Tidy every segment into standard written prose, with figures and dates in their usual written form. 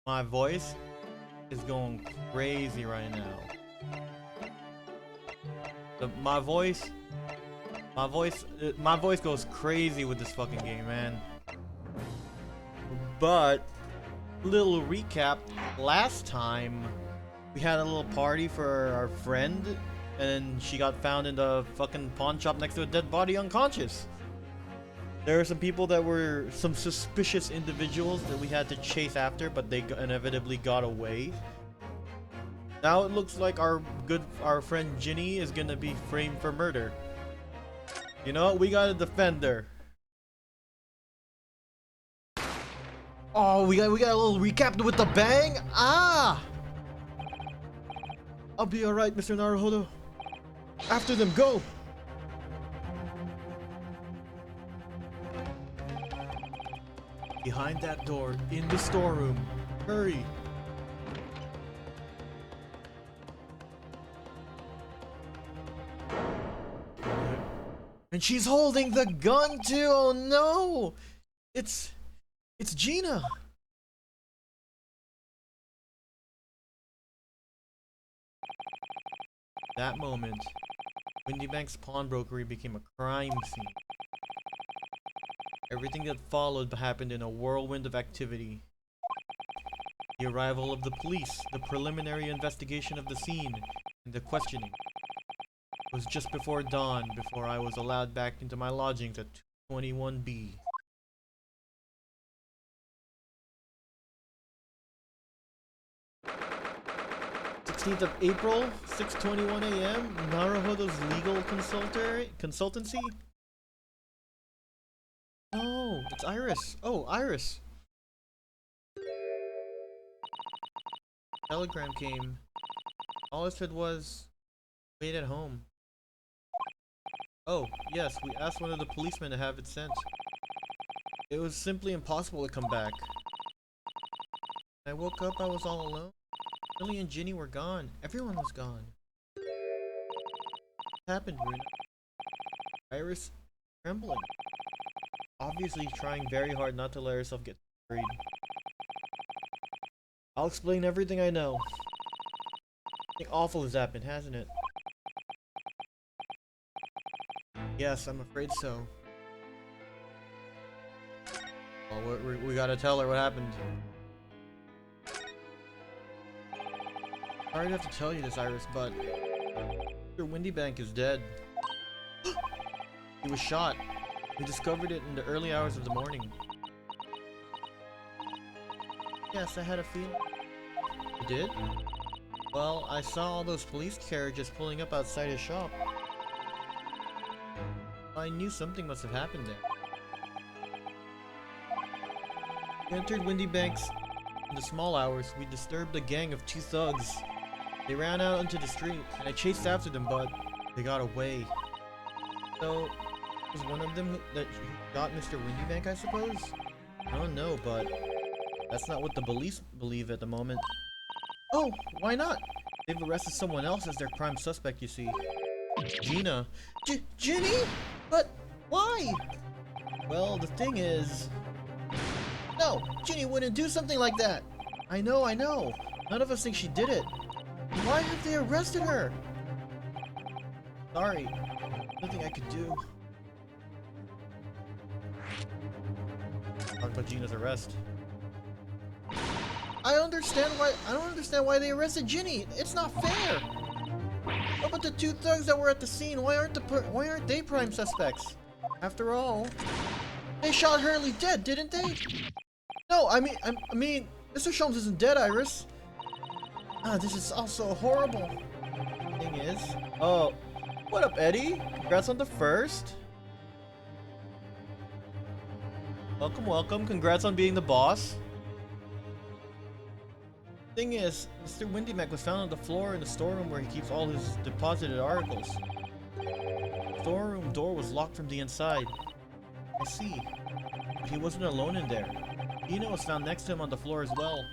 My voice is going crazy right now. My voice goes crazy with this fucking game, man. But little recap, last time we had a little party for our friend and she got found in the fucking pawn shop next to a dead body unconscious. There are some people that were some suspicious individuals that we had to chase after, but they inevitably got away. Now it looks like our friend Ginny is gonna be framed for murder. You know what? We gotta defend her. Oh, we got a little recap with the bang. Ah! I'll be alright, Mr. Naruhodo. After them, go! Behind that door, in the storeroom. Hurry! And she's holding the gun too! Oh no! It's Gina! That moment, Windy Bank's pawnbrokery became a crime scene. Everything that followed happened in a whirlwind of activity. The arrival of the police, the preliminary investigation of the scene, and the questioning. It was just before dawn before I was allowed back into my lodgings at 221B. of April, 6:21 a.m. Naruhodo's legal consultancy. Oh, it's Iris. Oh, Iris. Telegram came. All it said was, wait at home. Oh, yes, we asked one of the policemen to have it sent. It was simply impossible to come back. When I woke up, I was all alone. Lily and Ginny were gone. Everyone was gone. What happened, Bruno? Iris trembling. Obviously trying very hard not to let herself get worried. I'll explain everything I know. Something awful has happened, hasn't it? Yes, I'm afraid so. Well, we gotta tell her what happened. Sorry to have to tell you this, Iris, but Mr. Windybank is dead. He was shot. We discovered it in the early hours of the morning. Yes, I had a feeling. You did? Well, I saw all those police carriages pulling up outside his shop. I knew something must have happened there. We entered Windybank's in the small hours. We disturbed a gang of 2 thugs. They ran out onto the street, and I chased after them, but they got away. So, was one of them that shot Mr. Windybank, I suppose? I don't know, but that's not what the police believe at the moment. Oh, why not? They've arrested someone else as their prime suspect, you see. Gina. Ginny? But why? Well, the thing is... No, Ginny wouldn't do something like that. I know. None of us think she did it. Why have they arrested her? Sorry. Nothing I could do. Talk about Gina's arrest. I don't understand why they arrested Ginny. It's not fair. What about the 2 thugs that were at the scene? Why aren't they prime suspects? After all, they shot Hurley dead, didn't they? No, I mean, Mr. Sholmes isn't dead, Iris. This is also horrible. Thing is, oh, what up, Eddie? Congrats on the first. Welcome. Congrats on being the boss. Thing is, Mr. Windymack was found on the floor in the storeroom where he keeps all his deposited articles. The storeroom door was locked from the inside. I see. But he wasn't alone in there. Gina was found next to him on the floor as well.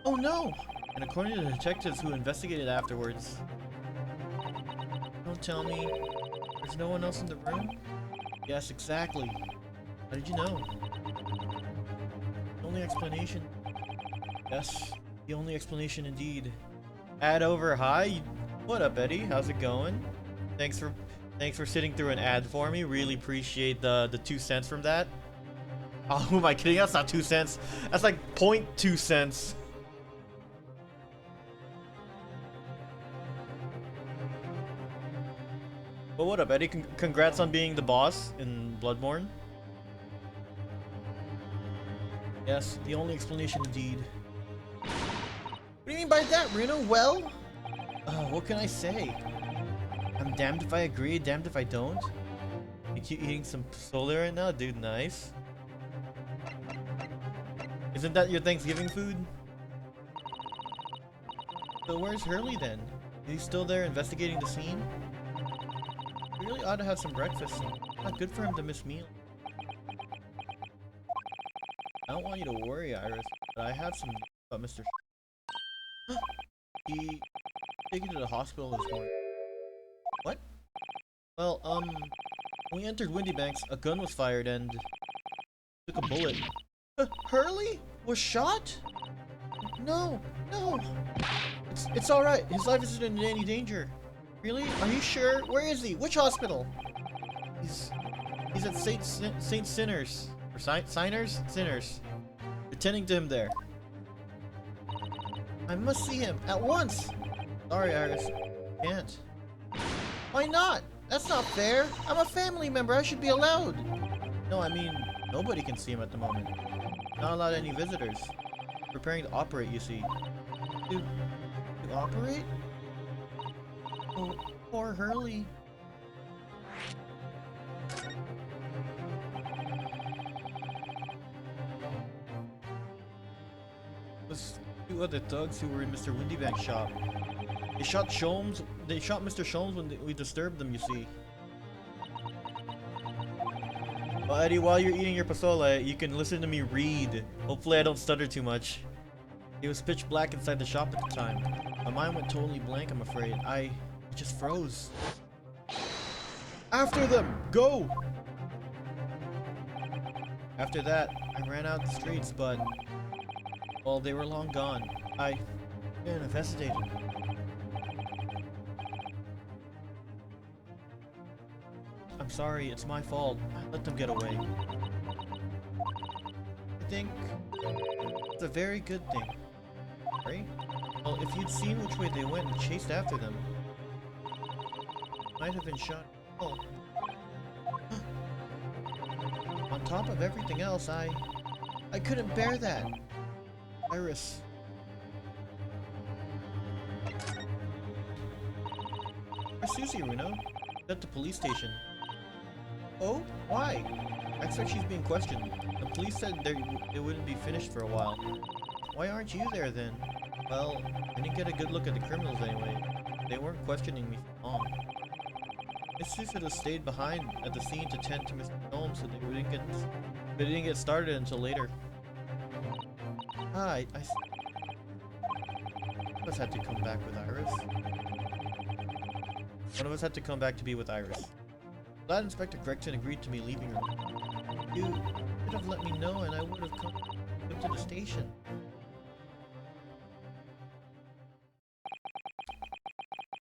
Oh no! And according to the detectives who investigated afterwards... Don't tell me there's no one else in the room? Yes, exactly. How did you know? The only explanation Yes, the only explanation indeed. Ad over hi. What up, Eddie? How's it going? Thanks for thanks for sitting through an ad for me. Really appreciate the 2 cents from that. Oh, who am I kidding? That's not 2 cents. That's like 0.2 cents. But what up, Eddie? Congrats on being the boss in Bloodborne. Yes, the only explanation indeed. What do you mean by that, Reno? Well, what can I say? I'm damned if I agree, damned if I don't. You keep eating some sole right now, dude. Nice. Isn't that your Thanksgiving food? So where's Hurley then? Is he still there investigating the scene? We really ought to have some breakfast. Not good for him to miss meal. I don't want you to worry, Iris, but I have some about Mr. He taken to the hospital this morning. What? Well, when we entered Windy Banks, a gun was fired and took a bullet. Hurley was shot? No, no. It's all right. His life isn't in any danger. Really? Are you sure? Where is he? Which hospital? He's at Saint Sinners or Sinners. They're tending to him there. I must see him at once. Sorry, Iris. Can't. Why not? That's not fair. I'm a family member. I should be allowed. No, I mean nobody can see him at the moment. Not allowed any visitors. Preparing to operate, you see. To operate? Oh, poor Hurley. Those two other thugs who were in Mr. Windybank's shop. They shot Sholmes. They shot Mr. Sholmes when we disturbed them, you see. Well, Eddie, while you're eating your pozole, you can listen to me read. Hopefully I don't stutter too much. It was pitch black inside the shop at the time. My mind went totally blank, I'm afraid. I just froze. After them! Go! After that, I ran out the streets, but... well, they were long gone. I incapacitated. I'm sorry, it's my fault. I let them get away. I think it's a very good thing. Right? Well, if you'd seen which way they went and chased after them, might have been shot. Oh. On top of everything else, I couldn't bear that. Iris. Where's Susie, Reno? At the police station. Oh? Why? I expect she's being questioned. The police said they wouldn't be finished for a while. Why aren't you there then? Well, I didn't get a good look at the criminals anyway. They weren't questioning me for long. Miss Sue should have stayed behind at the scene to tend to Mr. Holmes so they didn't get started until later. Ah, I One of us had to come back with Iris. One of us had to come back to be with Iris. Glad Inspector Gregson agreed to me leaving her. You could have let me know and I would have come to the station.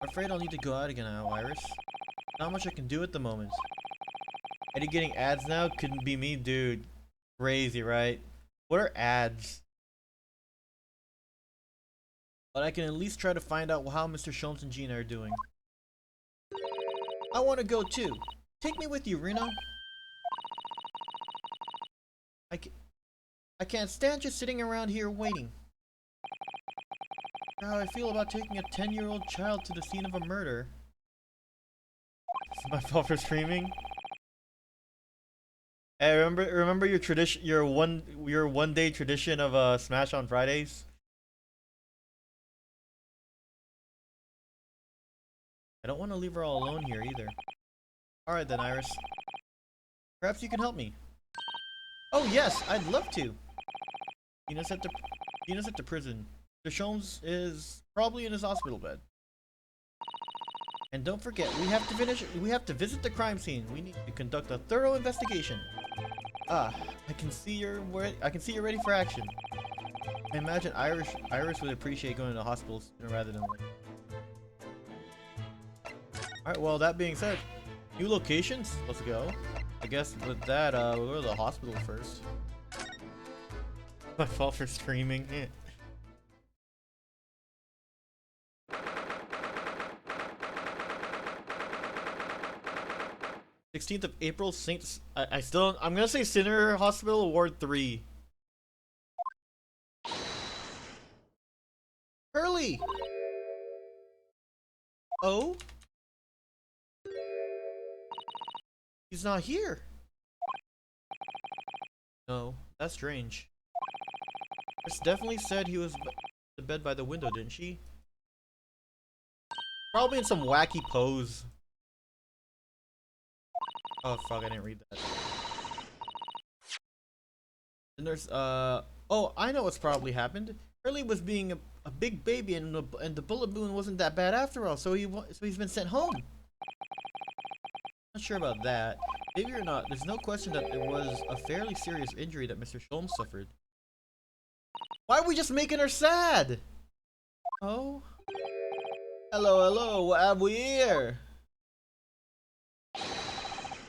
I'm afraid I'll need to go out again now, Iris. Not much I can do at the moment. Eddie getting ads now? Couldn't be me, dude. Crazy, right? What are ads? But I can at least try to find out how Mr. Sholmes and Gina are doing. I want to go too. Take me with you, Reno. I can't stand just sitting around here waiting. How I feel about taking a 10-year-old child to the scene of a murder. Is my fault for screaming? Hey, remember your tradition, your one day tradition of Smash on Fridays? I don't want to leave her all alone here either. Alright then, Iris. Perhaps you can help me. Oh yes, I'd love to. Gina's at the prison. Mr. Sholmes is probably in his hospital bed. And don't forget, we have to visit the crime scene. We need to conduct a thorough investigation. Ah, I can see you're ready for action. I imagine Iris would appreciate going to the hospital sooner rather than later. Alright, well, that being said, new locations? Let's go. I guess with that, we'll go to the hospital first. My fault for streaming. 16th of April, Saints. I'm gonna say Sinner Hospital, Ward 3. Hurley! Oh? He's not here. No, that's strange. Chris definitely said he was to bed by the window, didn't she? Probably in some wacky pose. Oh fuck, I didn't read that. The nurse, oh, I know what's probably happened. Hurley was being a big baby and the bullet wound wasn't that bad after all, so he's been sent home. Not sure about that. Maybe or not, there's no question that there was a fairly serious injury that Mr. Sholmes suffered. Why are we just making her sad? Oh? Hello, hello, what have we here?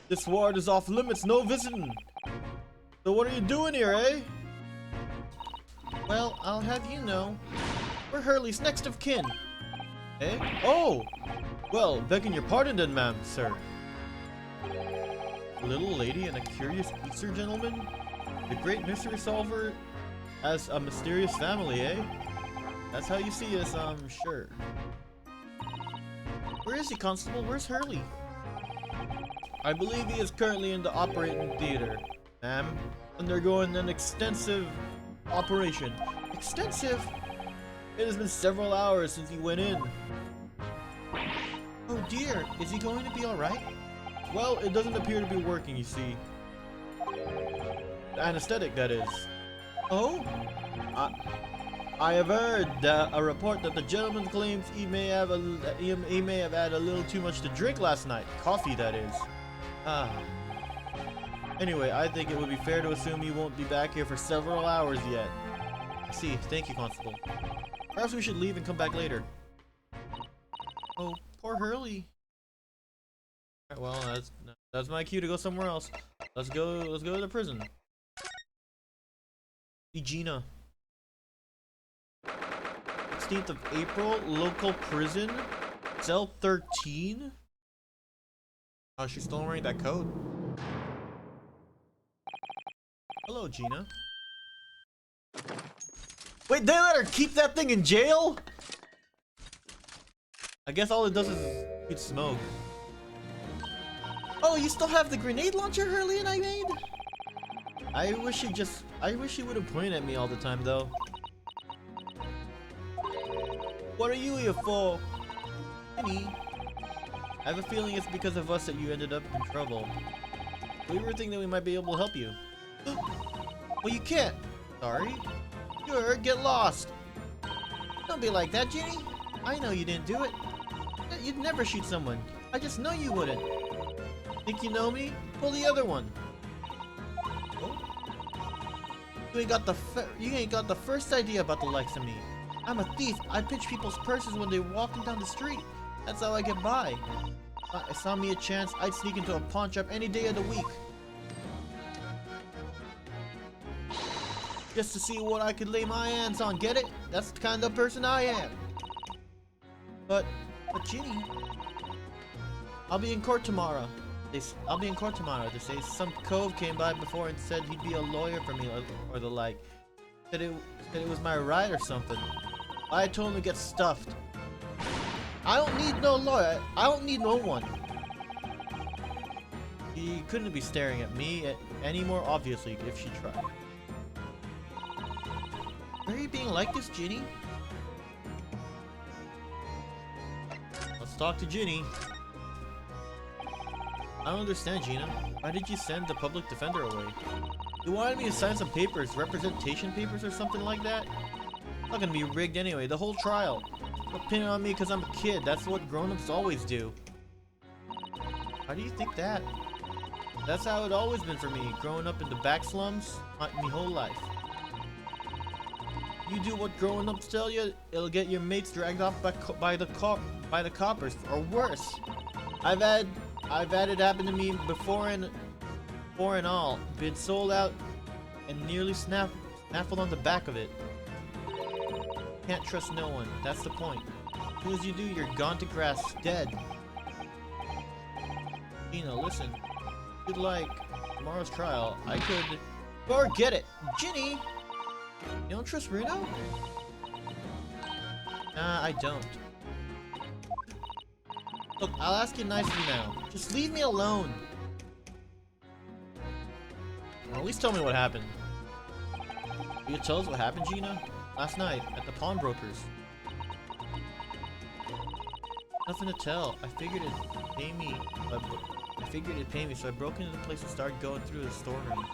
This ward is off limits, no visiting. So what are you doing here, eh? Well, I'll have you know, we're Hurley's next of kin. Eh? Oh! Well, begging your pardon then, ma'am, sir. A little lady and a curious Easter gentleman? The great mystery solver has a mysterious family, eh? That's how you see us, I'm sure. Where is he, Constable? Where's Hurley? I believe he is currently in the operating theater, ma'am, undergoing an extensive operation. Extensive? It has been several hours since he went in. Oh dear, is he going to be alright? Well, it doesn't appear to be working, you see. The anesthetic, that is. Oh? I have heard a report that the gentleman claims he may have had a little too much to drink last night. Coffee, that is. Ah. Anyway, I think it would be fair to assume he won't be back here for several hours yet. I see. Thank you, Constable. Perhaps we should leave and come back later. Oh, poor Hurley. Alright, well, that's my cue to go somewhere else. Let's go to the prison. See Gina. 16th of April, local prison, cell 13. Oh, she's still wearing that coat. Hello, Gina. Wait, they let her keep that thing in jail? I guess all it does is shoot smoke. Oh, you still have the grenade launcher Hurley and I made? I wish he would have pointed at me all the time, though. What are you here for? Penny. I have a feeling it's because of us that you ended up in trouble. We were thinking that we might be able to help you. Well, you can't. Sorry. Sure, get lost. Don't be like that, Ginny. I know you didn't do it. You'd never shoot someone. I just know you wouldn't. Think you know me? Pull the other one. Oh? You ain't got the first idea about the likes of me. I'm a thief. I pinch people's purses when they're walking down the street. That's how I get by. If I saw me a chance, I'd sneak into a pawn shop any day of the week. Just to see what I could lay my hands on, get it? That's the kind of person I am. But Ginny, I'll be in court tomorrow. They say some cove came by before and said he'd be a lawyer for me or the like. Said it was my right or something. I told him to get stuffed. I don't need no lawyer. I don't need no one. She couldn't be staring at me any more obviously if she tried. Why are you being like this, Ginny? Let's talk to Ginny. I don't understand, Gina. Why did you send the public defender away? You wanted me to sign some papers, representation papers or something like that? It's not gonna be rigged anyway, the whole trial. Don't pin it on me because I'm a kid, that's what grown-ups always do. How do you think that? That's how it always been for me, growing up in the back slums my whole life. You do what growing ups tell you, it'll get your mates dragged off by the coppers, or worse. I've had it happen to me before and all. Been sold out and nearly snaffled on the back of it. Can't trust no one. That's the point. As soon as you do, you're gone to grass, dead. Gina, listen. If you'd like tomorrow's trial, I could forget it. Ginny, you don't trust Bruno? Nah, I don't. Look, I'll ask you nicely now. Just leave me alone. Well, at least tell me what happened. Will you tell us what happened, Gina? Last night, at the pawnbroker's. Nothing to tell. I figured it'd pay me, so I broke into the place and started going through the storeroom.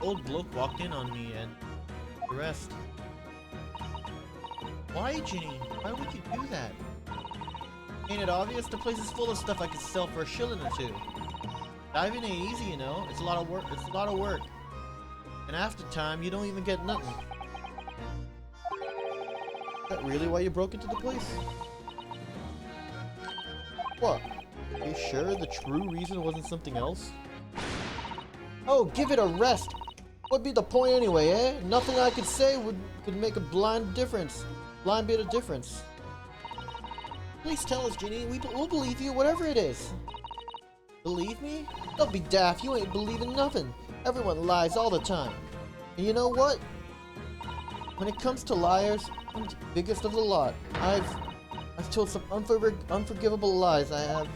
Old bloke walked in on me and the rest. Why, Ginny? Why would you do that? Ain't it obvious? The place is full of stuff I could sell for a shilling or two. Diving ain't easy, you know. It's a lot of work. And after time, you don't even get nothing. Is that really why you broke into the place? What? Are you sure the true reason wasn't something else? Oh, give it a rest! What'd be the point anyway, eh? Nothing I could say could make a blind bit of difference. Please tell us, Ginny. We'll believe you, whatever it is. Believe me? Don't be daft. You ain't believing nothing. Everyone lies all the time. And you know what? When it comes to liars, I'm the biggest of the lot. I've told some unforgivable lies. I have.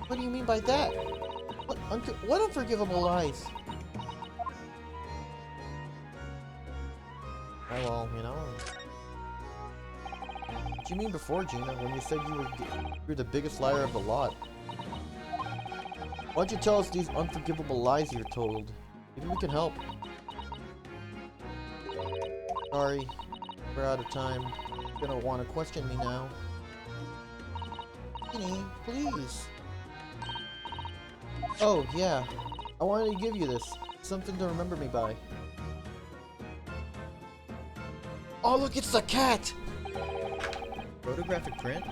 What do you mean by that? What unforgivable lies? Oh, well, you know. What do you mean before, Gina, when you said you were the biggest liar of the lot? Why'd you tell us these unforgivable lies you're told? Maybe we can help. Sorry, we're out of time. You're gonna want to question me now. Ginny, please. Oh, yeah. I wanted to give you this. Something to remember me by. Oh, look, it's the cat! Photographic print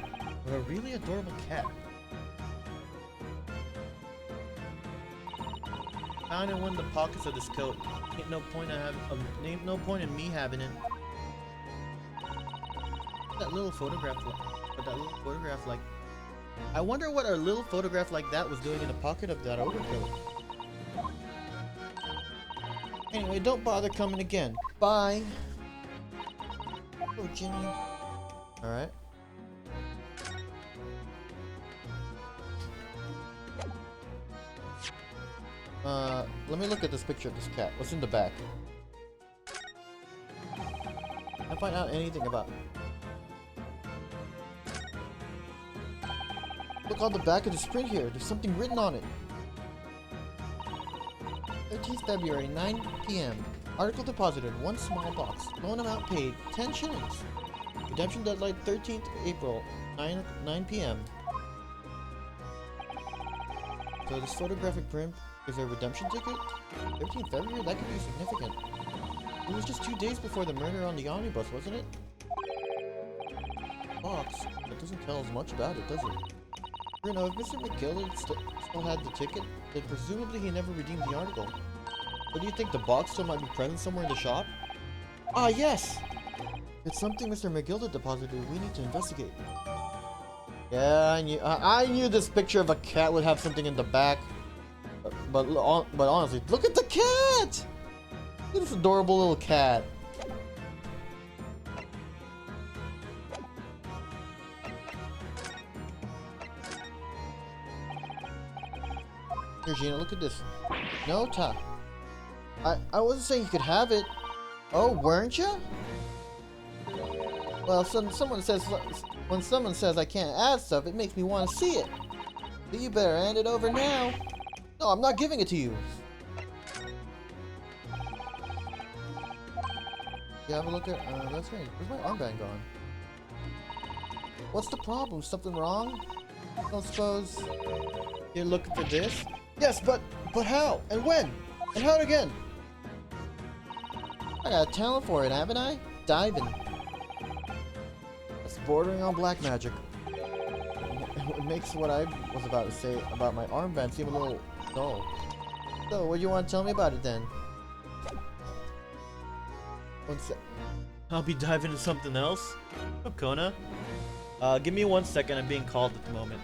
of a really adorable cat. Found in one of the pockets of this coat. Ain't no point in me having it. That little photograph like. I wonder what a little photograph like that was doing in the pocket of that overcoat. Anyway, don't bother coming again. Bye. Oh, Ginny. Alright. Let me look at this picture of this cat. What's in the back? I find out anything about. Look on the back of this print here. There's something written on it. 13th February, 9 p.m. Article deposited, 1 small box. Loan amount paid, 10 shillings. Redemption deadline, 13th April, 9 p.m. So this photographic print is a redemption ticket? 13th February? That could be significant. It was just 2 days before the murder on the omnibus, wasn't it? Box? It doesn't tell us much about it, does it? Bruno, if Mr. McGill still had the ticket, then presumably he never redeemed the article. But do you think the box still might be present somewhere in the shop? Ah, yes! It's something Mr. McGilda deposited. We need to investigate. Yeah, I knew this picture of a cat would have something in the back. But honestly, look at the cat! Look at this adorable little cat. Here, Gina, look at this. No, Ta. I wasn't saying you could have it. Oh, weren't you? Well, when someone says I can't add stuff, it makes me want to see it. So you better hand it over now. No, I'm not giving it to you. Yeah, have a look at. That's right. Where's my armband gone? What's the problem? Something wrong? I don't suppose you're looking for this? Yes, but how? And when? And how again? I got a talent for it, haven't I? Diving. That's bordering on black magic. It makes what I was about to say about my armband seem a little dull. So, what do you want to tell me about it then? One sec. I'll be diving into something else. Oh, Kona. Give me 1 second. I'm being called at the moment.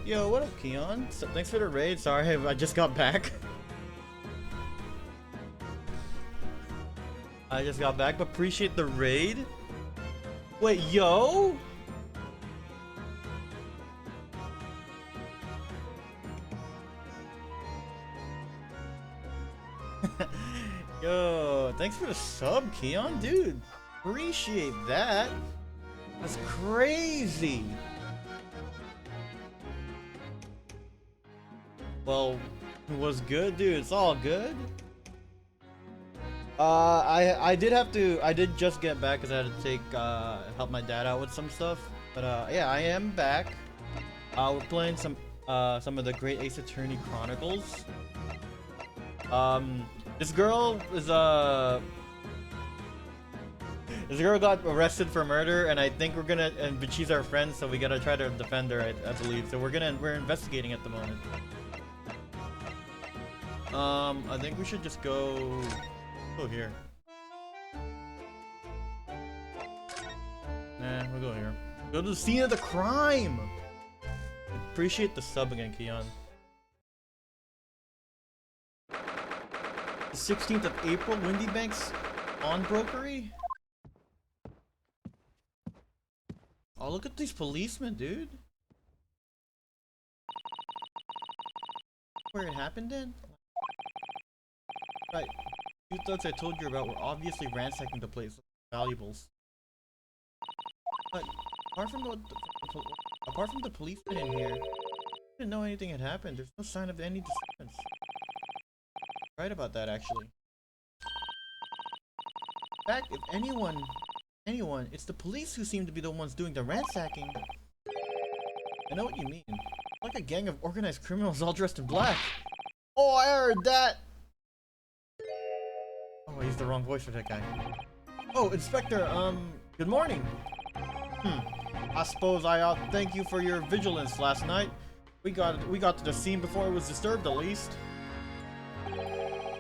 Yo, what up, Keon? So, thanks for the raid. Sorry, I just got back. I just got back, but appreciate the raid. Wait, yo? Yo, thanks for the sub, Keon, dude. Appreciate that. That's crazy. Well, it was good, dude. It's all good. I did just get back because I had to take help my dad out with some stuff. But yeah, I am back. We're playing some of the Great Ace Attorney Chronicles. This girl is this girl got arrested for murder, and I think but she's our friend, so we gotta try to defend her, I believe. So we're investigating at the moment. I think we should just go here. Nah, we'll go here. Go to the scene of the crime! Appreciate the sub again, Keon. The 16th of April, Windy Bank's pawnbrokery? Oh, look at these policemen, dude. Where it happened then? Right. Two thugs I told you about were obviously ransacking the place with valuables. But apart from the policemen in here, I didn't know anything had happened. There's no sign of any disturbance. Right about that, actually. In fact, if anyone, it's the police who seem to be the ones doing the ransacking. I know what you mean. Like a gang of organized criminals all dressed in black. Oh, I heard that! Oh, I used the wrong voice for that guy. Oh, Inspector, good morning. I suppose I ought to thank you for your vigilance last night. We got to the scene before it was disturbed, at least.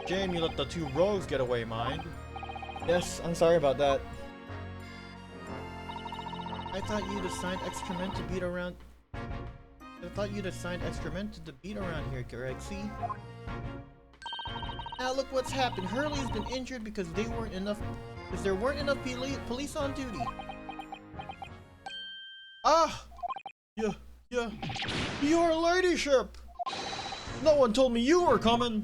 Shame you let the two rogues get away, mind. Yes, I'm sorry about that. I thought you'd assigned extra men to beat around. I thought you'd assigned extra men to the beat around here, Rexy. Now look what's happened. Hurley's been injured because there weren't enough police on duty. Ah! Yeah, your ladyship! No one told me you were coming!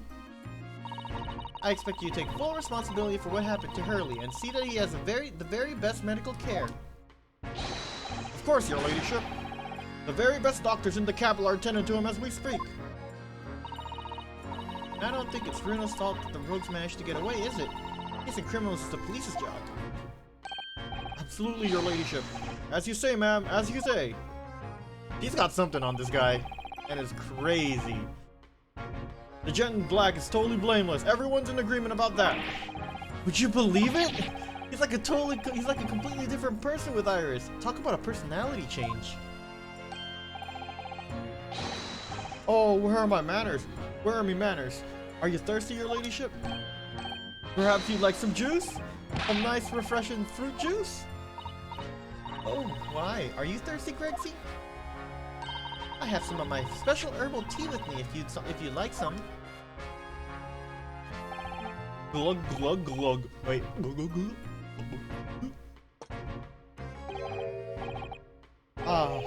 I expect you to take full responsibility for what happened to Hurley and see that he has the very best medical care. Of course, your ladyship. The very best doctors in the capital are attending to him as we speak. I don't think it's Bruno's fault that the rogues managed to get away, is it? Chasing criminals is the police's job. Absolutely, your ladyship. As you say, ma'am, as you say. He's got something on this guy. That is crazy. The jet in black is totally blameless. Everyone's in agreement about that. Would you believe it? He's like a completely different person with Iris. Talk about a personality change. Oh, where are my manners? Where are me manners? Are you thirsty, your ladyship? Perhaps you'd like some juice? Some nice, refreshing fruit juice? Oh, why? Are you thirsty, Gregsy? I have some of my special herbal tea with me if you'd like some. Glug glug glug. Wait. Glug, glug, glug. Ah,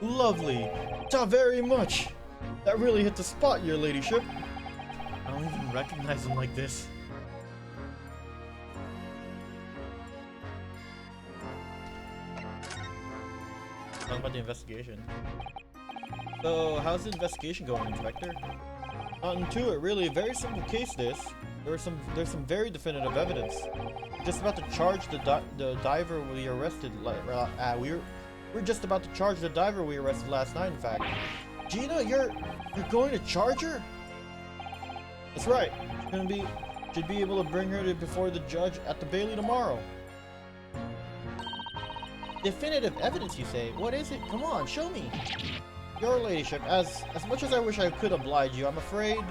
lovely. Ta very much. That really hit the spot, your ladyship. I don't even recognize him like this. Talking about the investigation. So, how's the investigation going, Inspector? Nothing to it, really. A very simple case, this. There's some very definitive evidence. We're just about to charge the diver we arrested. We're just about to charge the diver we arrested last night, in fact. Gina, you're going to charge her? That's right. Should be able to bring her before the judge at the Bailey tomorrow. Definitive evidence, you say? What is it? Come on, show me. Your ladyship, as much as I wish I could oblige you, I'm afraid.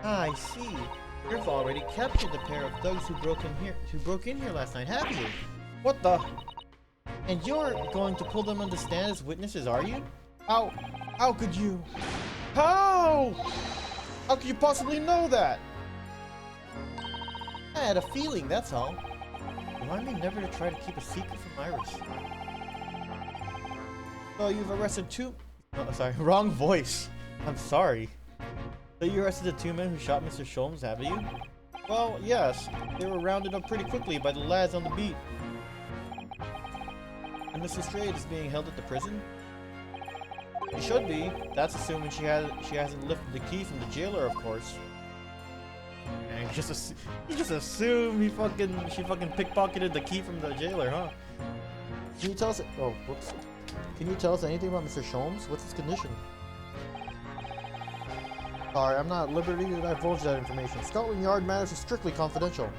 I see. You've already captured the pair of thugs who broke in here last night, have you? What the? And you're going to pull them on the stand as witnesses, are you? How could you? How could you possibly know that? I had a feeling, that's all. Remind me never to try to keep a secret from Iris. So you've arrested wrong voice. I'm sorry. So you arrested the two men who shot Mr. Sholmes, have you? Well, yes. They were rounded up pretty quickly by the lads on the beat. And Mrs. Strayed is being held at the prison? She should be. That's assuming she hasn't lifted the key from the jailer, of course. And you just assume she fucking pickpocketed the key from the jailer, huh? Can you tell us? Oh, whoops. Can you tell us anything about Mr. Sholmes? What's his condition? Sorry, I'm not at liberty to divulge that information. Scotland Yard matters are strictly confidential.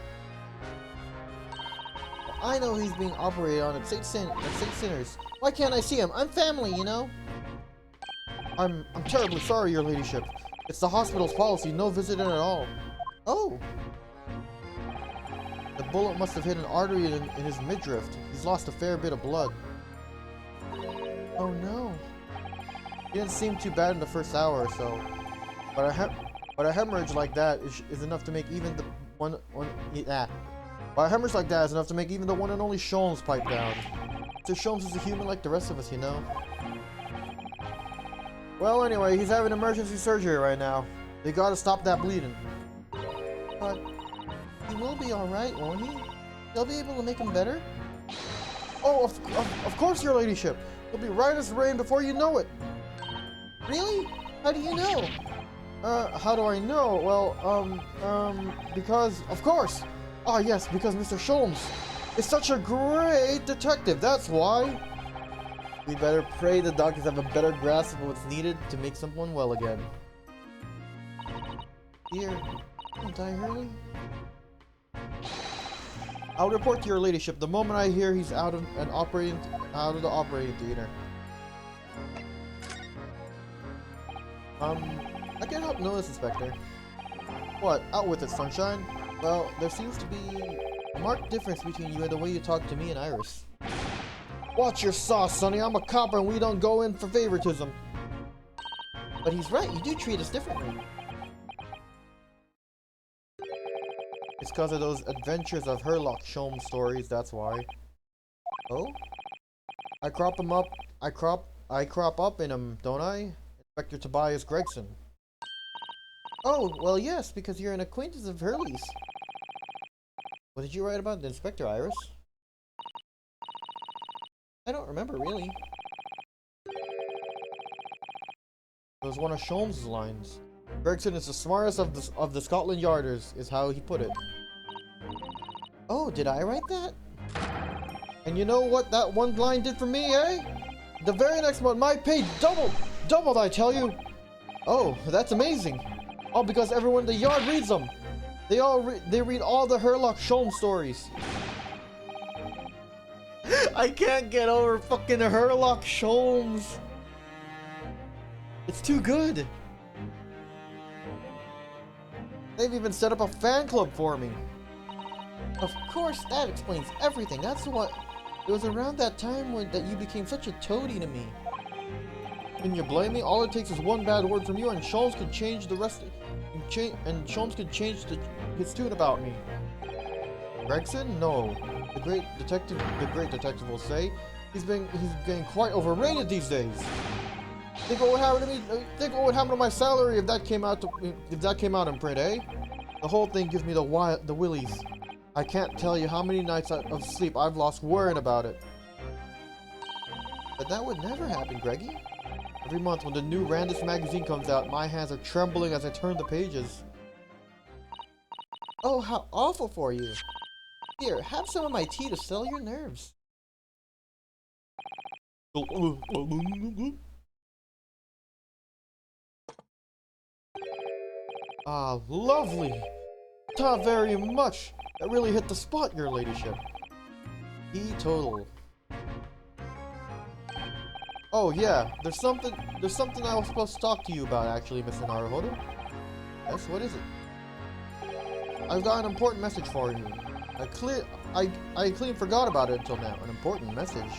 I know he's being operated on at St. Sinners. Why can't I see him? I'm family, you know? I'm terribly sorry, your ladyship. It's the hospital's policy, no visiting at all. Oh! The bullet must have hit an artery in his midriff. He's lost a fair bit of blood. Oh no. He didn't seem too bad in the first hour or so. But a hemorrhage like that is enough to make even the one and only Sholmes pipe down. Mr. Sholmes is a human like the rest of us, you know. Well, anyway, he's having emergency surgery right now. They gotta stop that bleeding. But he will be alright, won't he? They'll be able to make him better? Oh, of course, your ladyship. He'll be right as rain before you know it. Really? How do you know? How do I know? Well, because, of course. Ah, yes, because Mr. Sholmes is such a great detective, that's why. We better pray the doctors have a better grasp of what's needed to make someone well again. Dear, don't I, Hurley? I'll report to your ladyship the moment I hear he's out of the operating theater. I can't help notice, Inspector. What? Out with it, sunshine. Well, there seems to be a marked difference between you and the way you talk to me and Iris. Watch your sauce, Sonny. I'm a copper and we don't go in for favoritism. But he's right. You do treat us differently. It's because of those adventures of Herlock Sholmes stories, that's why. Oh? I crop him up. I crop up in him, don't I? Inspector Tobias Gregson. Oh, well, yes, because you're an acquaintance of Hurley's. What did you write about the Inspector, Iris? I don't remember, really. It was one of Sholmes' lines. Gregson is the smartest of the Scotland Yarders, is how he put it. Oh, did I write that? And you know what that one line did for me, eh? The very next month, my pay doubled, I tell you. Oh, that's amazing. All because everyone in the yard reads them. They read all the Herlock Sholmes stories. I can't get over fucking Herlock Sholmes. It's too good. They've even set up a fan club for me. Of course, that explains everything. That's what... It was around that time that you became such a toady to me. Can you blame me? All it takes is one bad word from you and Sholmes could change the rest... And Sholmes could change his tune about me. Gregson? No. The great detective will say. He's getting quite overrated these days. Think what would happen to me? Think what would happen to my salary if that came out in print, eh? The whole thing gives me the willies. I can't tell you how many nights of sleep I've lost worrying about it. But that would never happen, Greggy. Every month when the new Randus magazine comes out, my hands are trembling as I turn the pages. Oh, how awful for you. Here, have some of my tea to settle your nerves. Ah, lovely. Ta very much. That really hit the spot, your ladyship. Total. Oh yeah, there's something I was supposed to talk to you about actually, Mr. Naruhodo. Yes, what is it? I've got an important message for you. I clean forgot about it until now. An important message?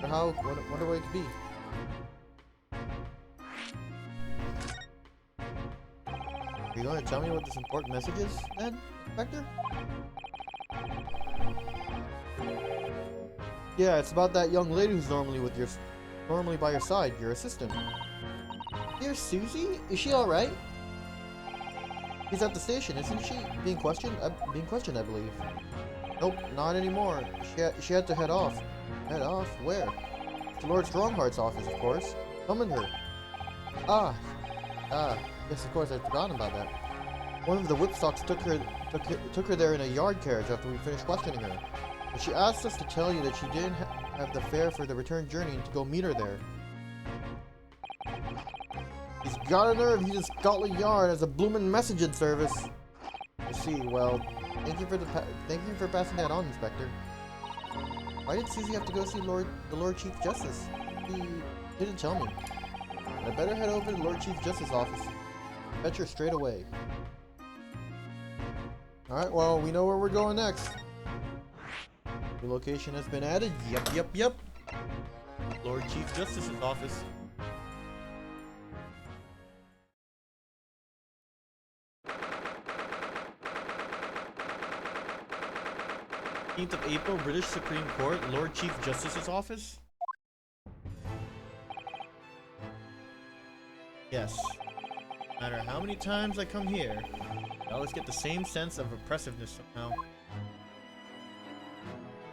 Wonder what it could be. Are you going to tell me what this important message is, then, Inspector? Yeah, it's about that young lady who's normally by your side, your assistant. Dear Susie? Is she alright? She's at the station, isn't she? Being questioned, I believe. Nope, not anymore. She had to head off. Head off? Where? To Lord Strongheart's office, of course. Summoned her. Yes, of course, I'd forgotten about that. One of the whipstocks took her there in a yard carriage after we finished questioning her. But she asked us to tell you that she didn't have the fare for the return journey and to go meet her there. He's got a nerve. He's in Scotland Yard as a bloomin' messaging service. I see. Well, thank you for passing that on, Inspector. Why did Susie have to go see the Lord Chief Justice? He didn't tell me. I better head over to the Lord Chief Justice's office. Fetch her straight away. Alright, well, we know where we're going next. The location has been added. Yep. Lord Chief Justice's office. 15th of April, British Supreme Court, Lord Chief Justice's office? Yes. No matter how many times I come here, I always get the same sense of oppressiveness somehow.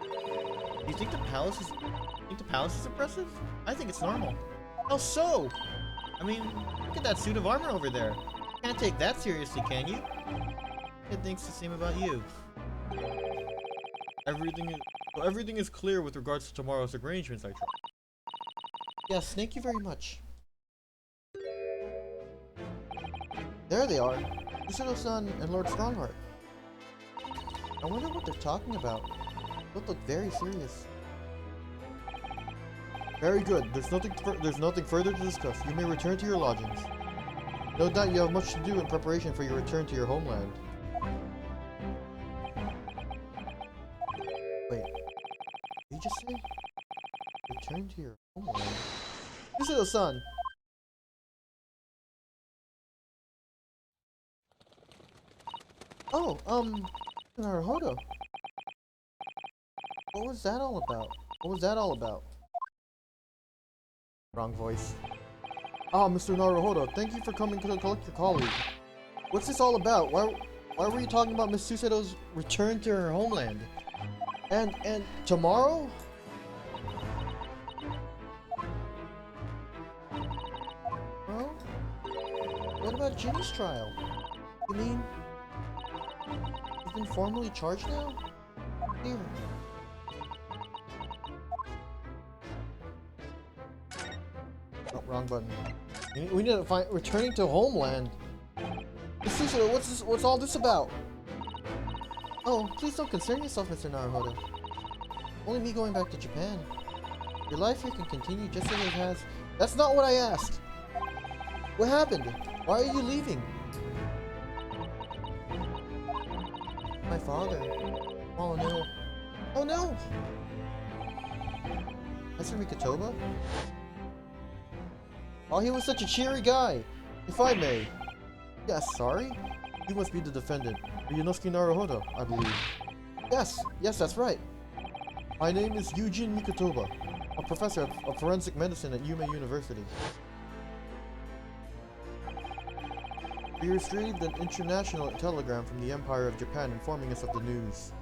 Do you think the palace is oppressive? I think it's normal. How so? I mean, look at that suit of armor over there. Can't take that seriously, can you? It thinks the same about you. Everything is clear with regards to tomorrow's arrangements, I trust. Yes, thank you very much. There they are. Usuno-san and Lord Strongheart. I wonder what they're talking about. Both look very serious. Very good. There's nothing further to discuss. You may return to your lodgings. No doubt you have much to do in preparation for your return to your homeland. Wait. Did you just say return to your homeland? Usuno-san! Oh, Naruhodo. What was that all about? Wrong voice. Ah, Mr. Naruhodo, thank you for coming to collect your colleague. What's this all about? Why were you talking about Miss Susado's return to her homeland? And tomorrow? Well, what about Ginny's trial? You mean you've been formally charged now? Here. Oh, wrong button. We need to find returning to homeland. Miss Susado, what's all this about? Oh, please don't concern yourself, Mr. Naruhodo. Only me going back to Japan. Your life here can continue just as it has. That's not what I asked! What happened? Why are you leaving? My father. Oh no. Oh no! Mr. Mikatoba? Oh, he was such a cheery guy! If I may. Yes, sorry? You must be the defendant. Ryunosuke Naruhodo, I believe. Yes, that's right. My name is Eugene Mikatoba, a professor of forensic medicine at Yume University. We received an international telegram from the Empire of Japan informing us of the news.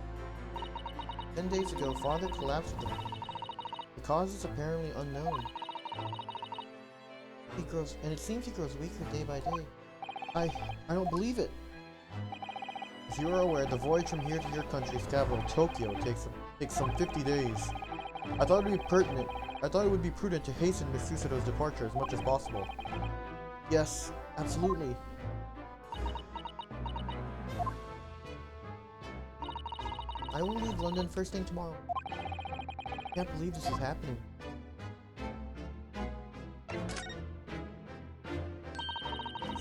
10 days ago, Father collapsed with the cause is apparently unknown. It seems he grows weaker day by day. I don't believe it. As you are aware, the voyage from here to your country's capital, Tokyo, takes some 50 days. I thought it would be prudent to hasten Miss Susado's departure as much as possible. Yes, absolutely. I will leave London first thing tomorrow. I can't believe this is happening.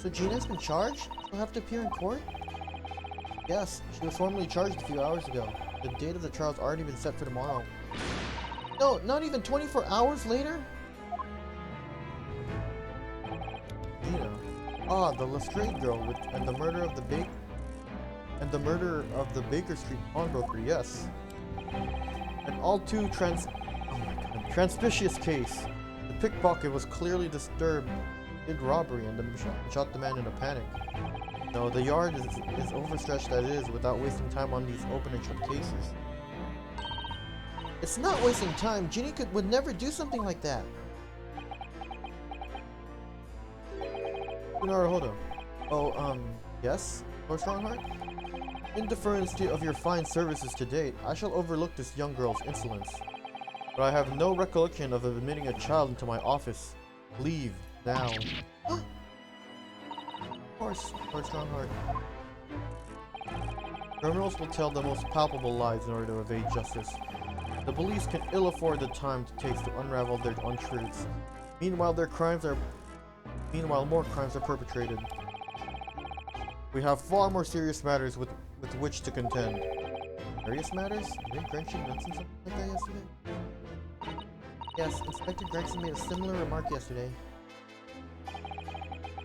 So Gina's been charged? She'll have to appear in court? Yes, she was formally charged a few hours ago. The date of the trial's already been set for tomorrow. No, not even 24 hours later? Gina. Ah, the Lestrade girl and the murder of the Baker Street pawnbroker, yes. An all too transpicious case. The pickpocket was clearly disturbed, did robbery, and shot the man in a panic. No, the yard is overstretched as it is without wasting time on these open and shut cases. It's not wasting time. Ginny would never do something like that. Naruhodo. Oh, yes? Lord Strongheart? In deference of your fine services to date, I shall overlook this young girl's insolence. But I have no recollection of admitting a child into my office. Leave, now. Of course, Lord Strongheart. Criminals will tell the most palpable lies in order to evade justice. The police can ill afford the time it takes to unravel their untruths. Meanwhile, more crimes are perpetrated. We have far more serious matters with which to contend. Serious matters? Did Gregson mention something like that yesterday? Yes, Inspector Gregson made a similar remark yesterday.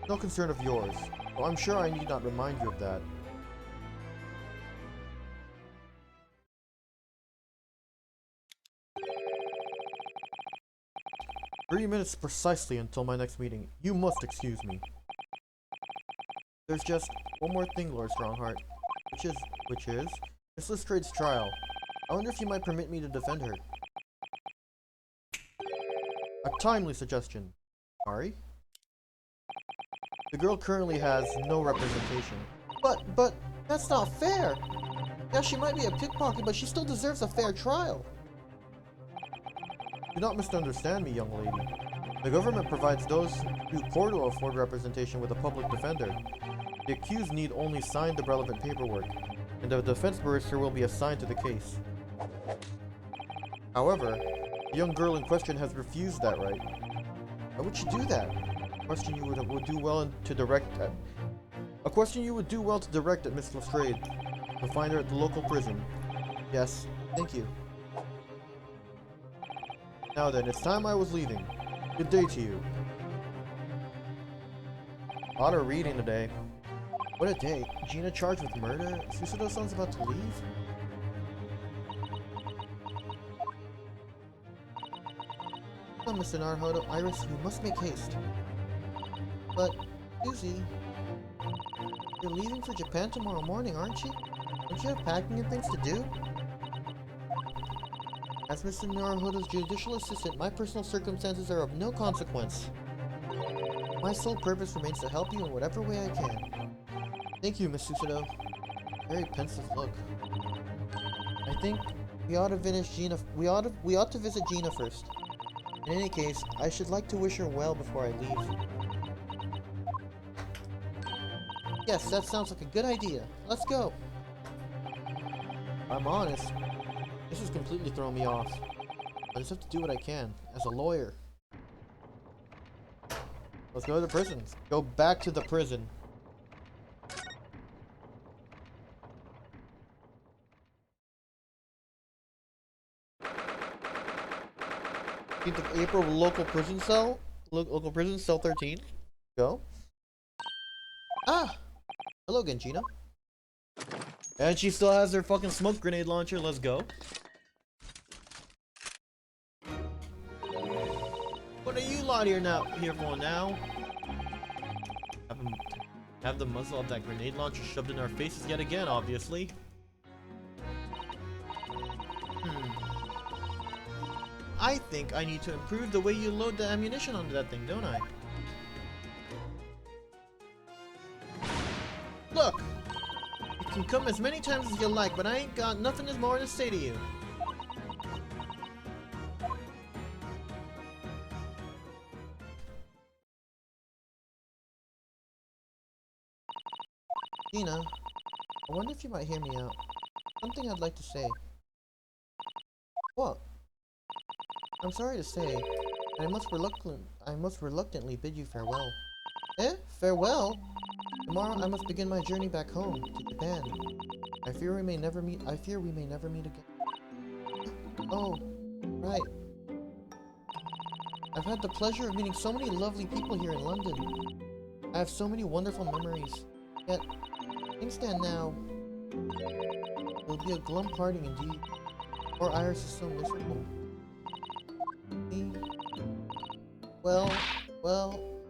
No concern of yours. Well, I'm sure I need not remind you of that. "3 minutes precisely until my next meeting. You must excuse me." There's just one more thing, Lord Strongheart. Which is Miss Lestrade's trial. I wonder if you might permit me to defend her. A timely suggestion. Sorry? The girl currently has no representation. But that's not fair! Yeah, she might be a pickpocket, but she still deserves a fair trial. Do not misunderstand me, young lady. The government provides those who poor to afford representation with a public defender. The accused need only sign the relevant paperwork, and the defense barrister will be assigned to the case. However, the young girl in question has refused that right. Why would she do that? A question you would do well to direct at Miss Lestrade. You'll find her at the local prison. Yes, thank you. Now then, it's time I was leaving. Good day to you. A lot of reading today. What a day. Gina charged with murder? Susado-san's about to leave? Mr. Naruhodo. Iris, we must make haste. But, Susie, you're leaving for Japan tomorrow morning, aren't you? Don't you have packing and things to do? As Mr. Naruhodo's judicial assistant, my personal circumstances are of no consequence. My sole purpose remains to help you in whatever way I can. Thank you, Miss Susudo. Very pensive look. I think we ought to finish Gina. We ought to visit Gina first. In any case, I should like to wish her well before I leave. Yes, that sounds like a good idea. Let's go. I'm honest. This has completely thrown me off. I just have to do what I can as a lawyer. Let's go to the prison. Let's go back to the prison. 15th of April, local prison cell. Local prison cell 13. Go. Ah! Hello again, Gina. And she still has her fucking smoke grenade launcher. Let's go. What are you lot here for now? Have the muzzle of that grenade launcher shoved in our faces yet again, obviously. I think I need to improve the way you load the ammunition onto that thing, don't I? Look! You can come as many times as you like, but I ain't got nothing more to say to you. Gina, I wonder if you might hear me out. Something I'd like to say. What? I'm sorry to say, but I must reluctantly bid you farewell. Eh? Farewell? Tomorrow I must begin my journey back home to Japan. I fear we may never meet again. Oh, right. I've had the pleasure of meeting so many lovely people here in London. I have so many wonderful memories. Yet, things stand now. It'll be a glum parting indeed. Poor Iris is so miserable. Me? Well,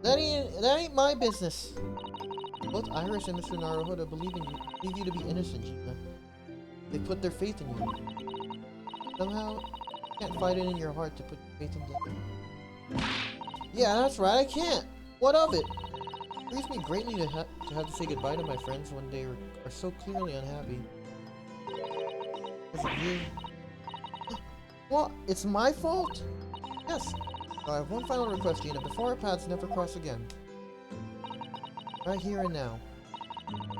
that ain't my business. Both Iris and Mr. Naruhodo believe you to be innocent, Gina. They put their faith in you. Somehow, you can't find it in your heart to put your faith in them. Yeah, that's right, I can't. What of it? It grieves me greatly to have to say goodbye to my friends when they are so clearly unhappy. Is it you? What? It's my fault? Yes. I have one final request, Gina, before our paths never cross again. Right here and now.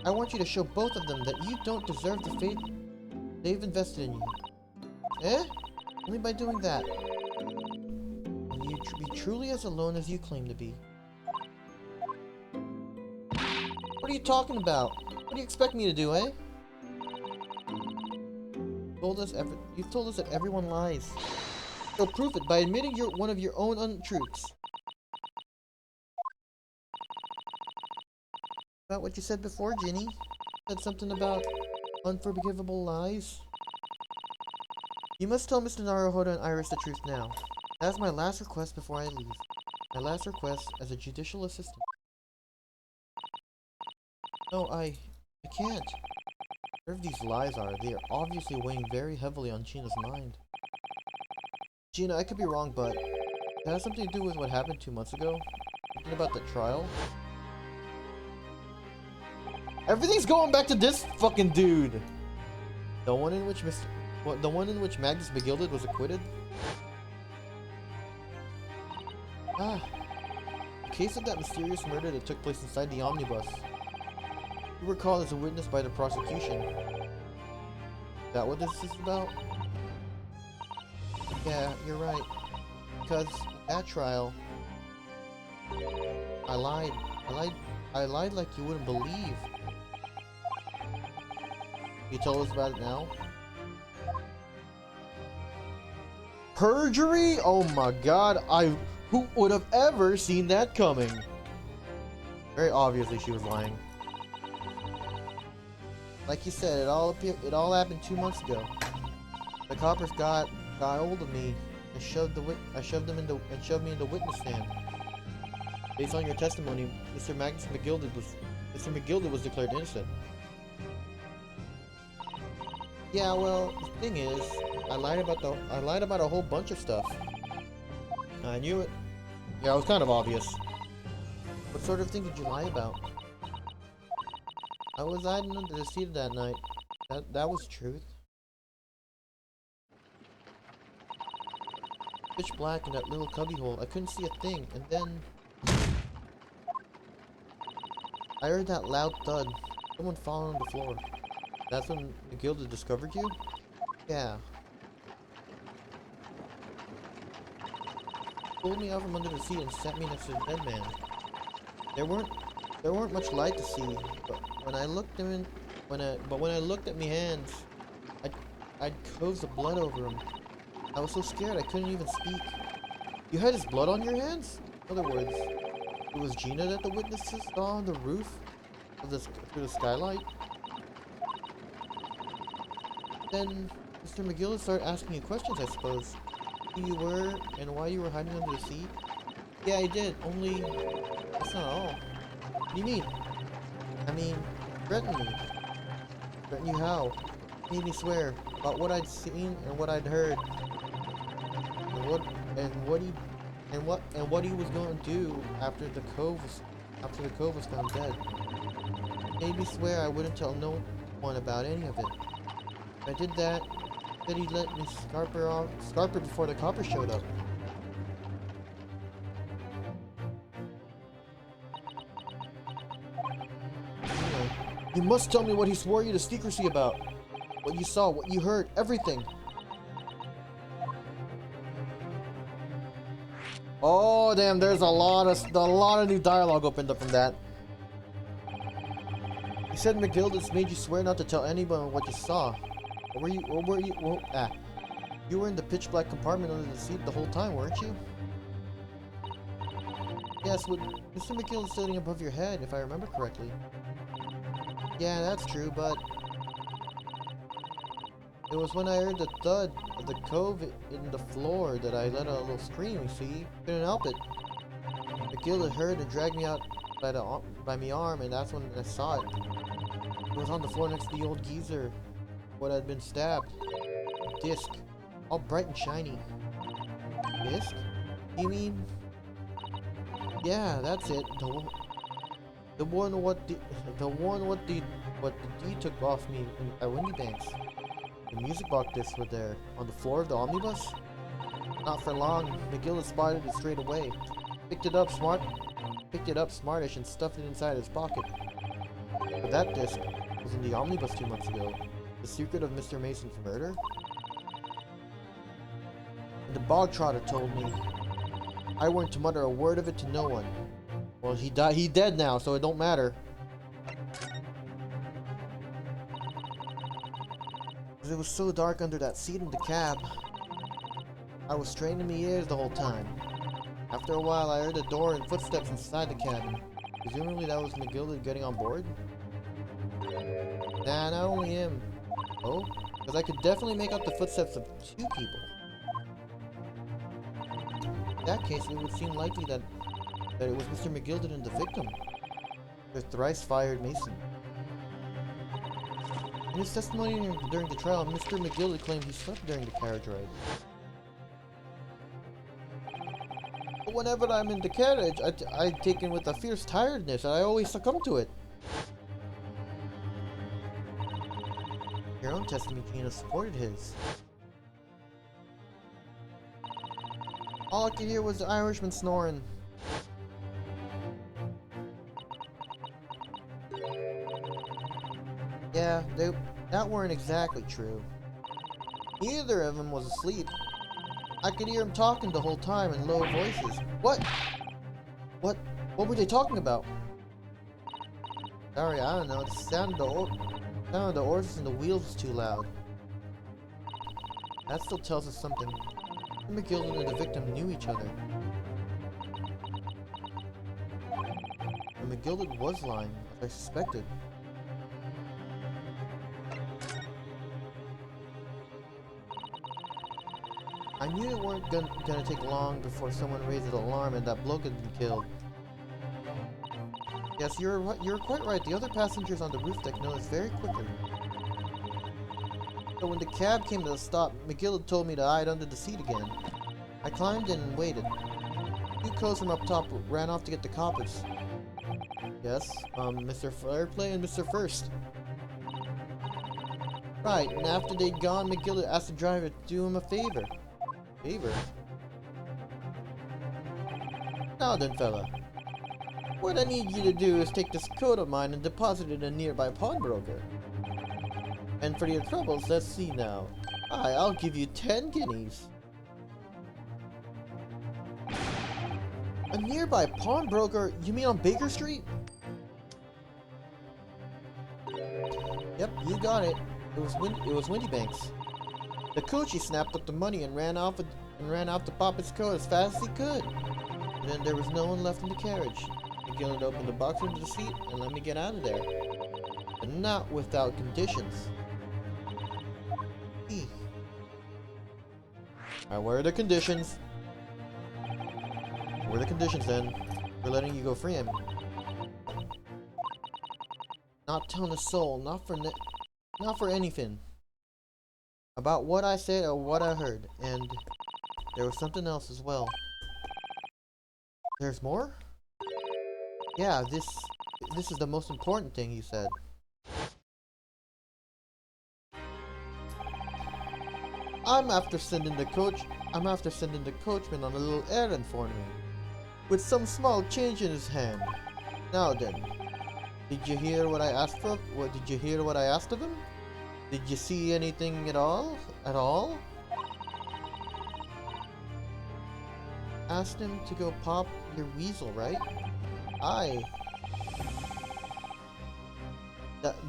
I want you to show both of them that you don't deserve the faith they've invested in you. Eh? Only by doing that will you be truly as alone as you claim to be. What are you talking about? What do you expect me to do, eh? You've told us that everyone lies. So prove it by admitting one of your own untruths. About what you said before, Ginny? Said something about unforgivable lies? You must tell Mr. Naruhodo and Iris the truth now. That's my last request before I leave. My last request as a judicial assistant. No, I can't. Whatever these lies are, they are obviously weighing very heavily on Gina's mind. Gina, I could be wrong, but it has something to do with what happened 2 months ago? Something about the trial? Everything's going back to this fucking dude! The one in which Magnus McGilded was acquitted? Ah. The case of that mysterious murder that took place inside the omnibus. You were called as a witness by the prosecution. Is that what this is about? Yeah, you're right. Because that trial, I lied like you wouldn't believe. Can you tell us about it now? Perjury? Oh my god, who would have ever seen that coming? Very obviously she was lying. Like you said, it all happened 2 months ago. The coppers got hold of me and shoved me in the witness stand. Based on your testimony, Mr. McGilded was declared innocent. Yeah, well, the thing is, I lied about a whole bunch of stuff. I knew it. Yeah, it was kind of obvious. What sort of thing did you lie about? I was hiding under the seat that night. That was truth. Pitch black in that little cubbyhole. I couldn't see a thing, and then I heard that loud thud. Someone falling on the floor. That's when McGilda discovered you? Yeah. Pulled me out from under the seat and sat me next to the dead man. There weren't much light to see, but when I looked at me hands, I'd coved the blood over him. I was so scared I couldn't even speak. You had his blood on your hands? In other words, it was Gina that the witnesses saw on the roof of through the skylight? Then Mr. McGill started asking you questions, I suppose. Who you were and why you were hiding under the seat? Yeah, I did, only that's not all. What do you mean? I mean, threaten me. Threaten you how? Made me swear about what I'd seen and what I'd heard. And what he was going to do after the cove was found dead. Made me swear I wouldn't tell no one about any of it. If I did that, said he'd let me scarper before the copper showed up. You must tell me what he swore you to secrecy about. What you saw, what you heard, everything. Oh damn, there's a lot of new dialogue opened up from that. You said McGilded made you swear not to tell anyone what you saw. You were in the pitch black compartment under the seat the whole time, weren't you? Yes, with Mr. McGill sitting above your head, if I remember correctly. Yeah, that's true, but it was when I heard the thud of the cove in the floor that I let out a little scream, you see? Couldn't help it. McGill had heard and dragged me out by my arm, and that's when I saw it. It was on the floor next to the old geezer, what had been stabbed. A disc, all bright and shiny. Disc? You mean? Yeah, that's it. The one what the D took off me at Windy Banks. The music box discs were there, on the floor of the omnibus. Not for long, McGill spotted it straight away. Picked it up smartish and stuffed it inside his pocket. But that disc was in the omnibus 2 months ago. The secret of Mr. Mason's murder? And the bog trotter told me I weren't to mutter a word of it to no one. Well, he dead now, so it don't matter. It was so dark under that seat in the cab. I was straining my ears the whole time. After a while, I heard a door and footsteps inside the cabin. Presumably that was McGilded getting on board? Nah, not only him. Oh? Because I could definitely make out the footsteps of 2 people. In that case, it would seem likely that it was Mr. McGilded and the victim. The thrice-fired Mason. In his testimony during the trial, Mr. McGilded claimed he slept during the carriage ride. But whenever I'm in the carriage, I take in with a fierce tiredness, and I always succumb to it. Your own testimony, Gina, supported his. All I could hear was the Irishman snoring. Yeah, that weren't exactly true. Neither of them was asleep. I could hear him talking the whole time in low voices. What? What were they talking about? Sorry, I don't know. The sound of the horses and the wheels was too loud. That still tells us something. McGilded and the victim knew each other. And McGilded was lying, as I suspected. I knew it weren't gonna take long before someone raised an alarm and that bloke had been killed. Yes, you're quite right. The other passengers on the roof deck noticed very quickly. So when the cab came to a stop, McGill told me to hide under the seat again. I climbed in and waited. Two cops from up top ran off to get the coppers. Yes, Mr. Fireplay and Mr. First. Right, and after they'd gone, McGill asked the driver to do him a favor. Favor? Now then, fella. What I need you to do is take this coat of mine and deposit it in a nearby pawnbroker. And for your troubles, let's see now. I'll give you 10 guineas. A nearby pawnbroker? You mean on Baker Street? Yep, you got it. It was Windybanks. The coachie snapped up the money and ran off to pop his coat as fast as he could. And then there was no one left in the carriage. McGill had opened the box under the seat and let me get out of there. But not without conditions. Alright, what are the conditions? What are the conditions then? For letting you go free, I mean. Not telling a soul, not for anything. About what I said or what I heard. And there was something else as well. There's more? Yeah, this is the most important thing you said. I'm after sending the coachman on a little errand for me, with some small change in his hand. Now then, did you hear what I asked for? Did you hear what I asked of him? Did you see anything at all? Asked him to go pop your weasel, right? Aye.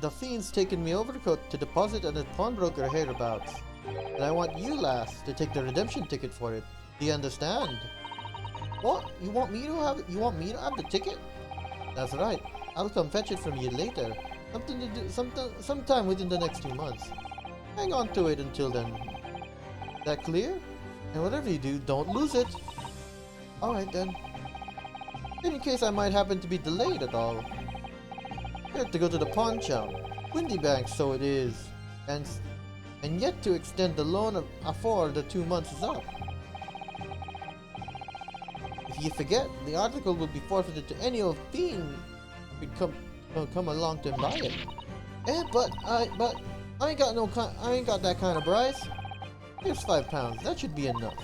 The fiend's taken me over to deposit at a pawnbroker hereabouts. And I want you, lass, to take the redemption ticket for it. Do you understand? What? You want me to have the ticket? That's right. I'll come fetch it from you later. Something to do sometime within the next 2 months. Hang on to it until then. That clear? And whatever you do, don't lose it. Alright then. In case I might happen to be delayed at all. I have to go to the pawn shop. Windybanks, so it is. And yet to extend the loan afore the 2 months is up. If you forget, the article will be forfeited to any old fiend who come along to buy it. But I ain't got that kind of price. Here's £5. That should be enough.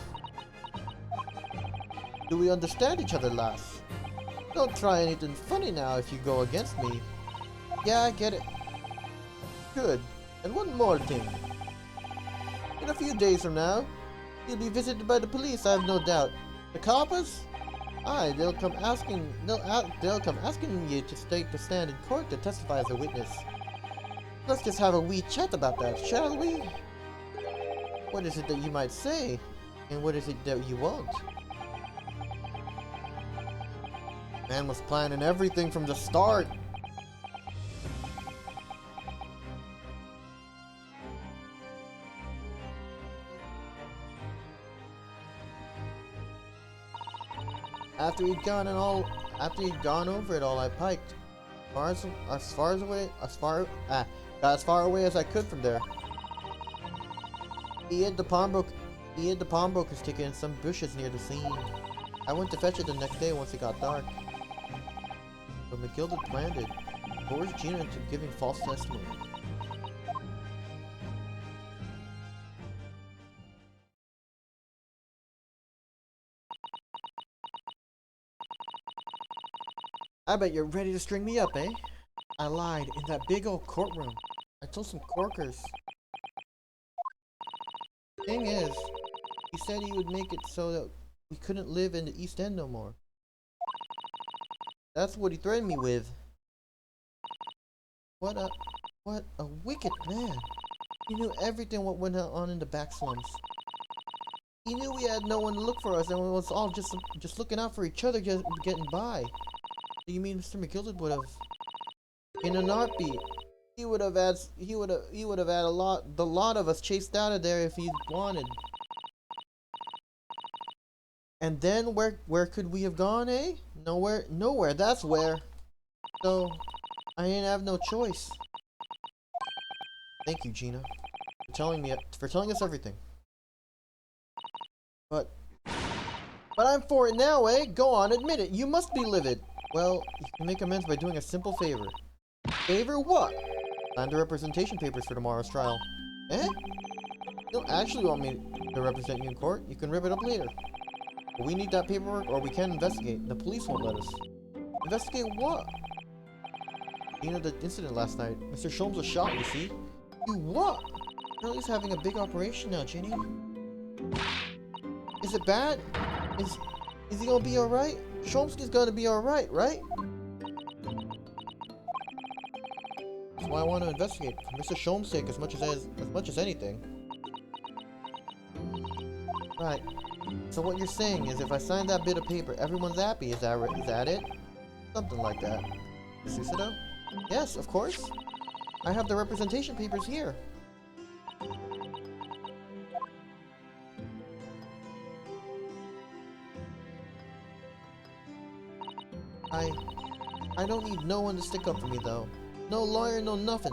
Do we understand each other, lass? Don't try anything funny now if you go against me. Yeah, I get it. Good. And one more thing. In a few days from now, you'll be visited by the police, I have no doubt. The coppers? Aye, they'll come asking you to take the stand in court to testify as a witness. Let's just have a wee chat about that, shall we? What is it that you might say? And what is it that you won't? Man was planning everything from the start. After he'd gone over it all, I piked. Got as far away as I could from there. He hid the pawnbroker's ticket in some bushes near the scene. I went to fetch it the next day once it got dark. But McGill had planned it. Forced Gina into giving false testimony. I bet you're ready to string me up, eh? I lied in that big old courtroom. I told some corkers. Thing is, he said he would make it so that we couldn't live in the East End no more. That's what he threatened me with. What a wicked man. He knew everything what went on in the back slums. He knew we had no one to look for us and we was all just looking out for each other, just getting by. Do you mean Mr. McGilded would have, in an heartbeat, he would have had the lot of us chased out of there if he wanted. And then where could we have gone, eh? Nowhere, nowhere, that's where. So, I didn't have no choice. Thank you, Gina, for telling us everything. But I'm for it now, eh? Go on, admit it. You must be livid. Well, you can make amends by doing a simple favor. Favor what? Sign the representation papers for tomorrow's trial. Eh? You don't actually want me to represent you in court. You can rip it up later. But we need that paperwork or we can't investigate. The police won't let us. Investigate what? You know the incident last night. Mr. Sholmes was shot, you see? You what? Apparently he's having a big operation now, Ginny. Is it bad? Is he gonna be alright? Sholmes gonna be alright, right? That's why I want to investigate, for Mr. Sholmes' sake as much as anything. Right. So what you're saying is if I sign that bit of paper, everyone's happy, is that it? Something like that. Susido? Yes, of course. I have the representation papers here. I don't need no one to stick up for me though. No lawyer, no nothing.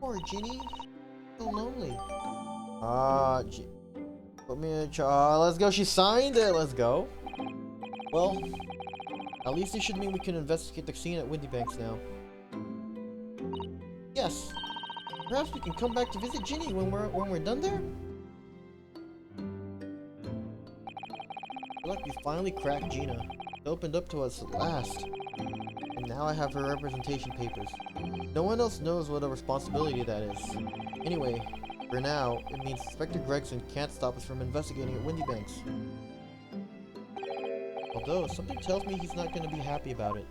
Poor Ginny. So lonely. Put me in let's go. She signed it. Let's go. Well, at least this should mean we can investigate the scene at Windy Banks now. Yes. Perhaps we can come back to visit Ginny when we're done there? I feel like we finally cracked Gina. It opened up to us at last. And now I have her representation papers. No one else knows what a responsibility that is. Anyway, for now, it means Inspector Gregson can't stop us from investigating at Windy Banks. Although, something tells me he's not going to be happy about it.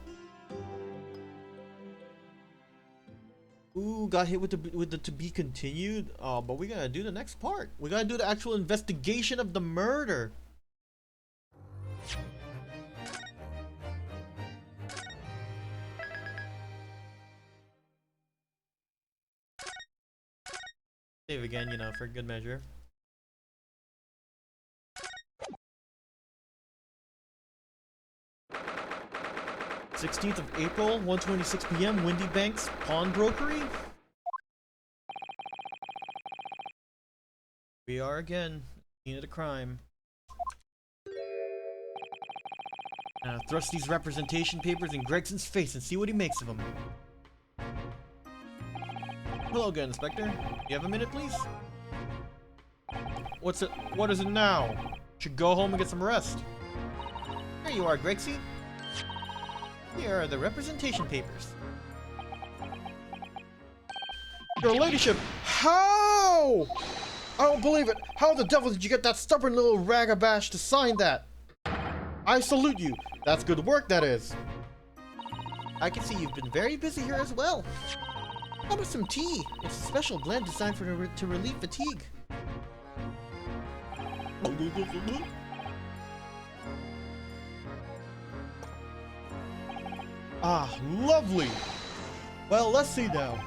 Ooh, got hit with the to be continued. But we gotta do the next part. We gotta do the actual investigation of the murder. Save again, you know, for good measure. '16th of April, 1:26 p.m. Windy Banks Pawnbrokery. We are again, scene of the crime. Now thrust these representation papers in Gregson's face and see what he makes of them. Hello again, Inspector. You have a minute, please? What's it? What is it now? Should go home and get some rest. Here you are, Gregsy. Here are the representation papers. Your ladyship, how? I don't believe it. How the devil did you get that stubborn little ragabash to sign that? I salute you. That's good work, that is. I can see you've been very busy here as well. How about some tea? It's a special blend designed to relieve fatigue. Ah, lovely! Well, let's see now.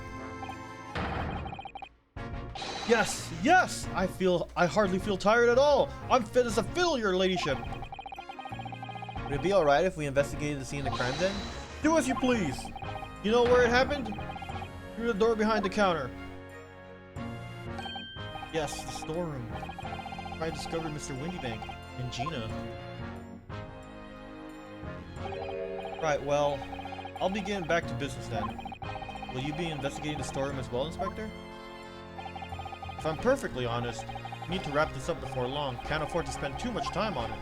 Yes, yes! I hardly feel tired at all. I'm fit as a fiddle, your ladyship. Would it be alright if we investigated the scene of the crime then? Do as you please. You know where it happened? Through the door behind the counter. Yes, the storeroom. I discovered Mr. Windybank and Gina. Right, well, I'll be getting back to business then. Will you be investigating the storeroom as well, Inspector? If I'm perfectly honest, I need to wrap this up before long. Can't afford to spend too much time on it.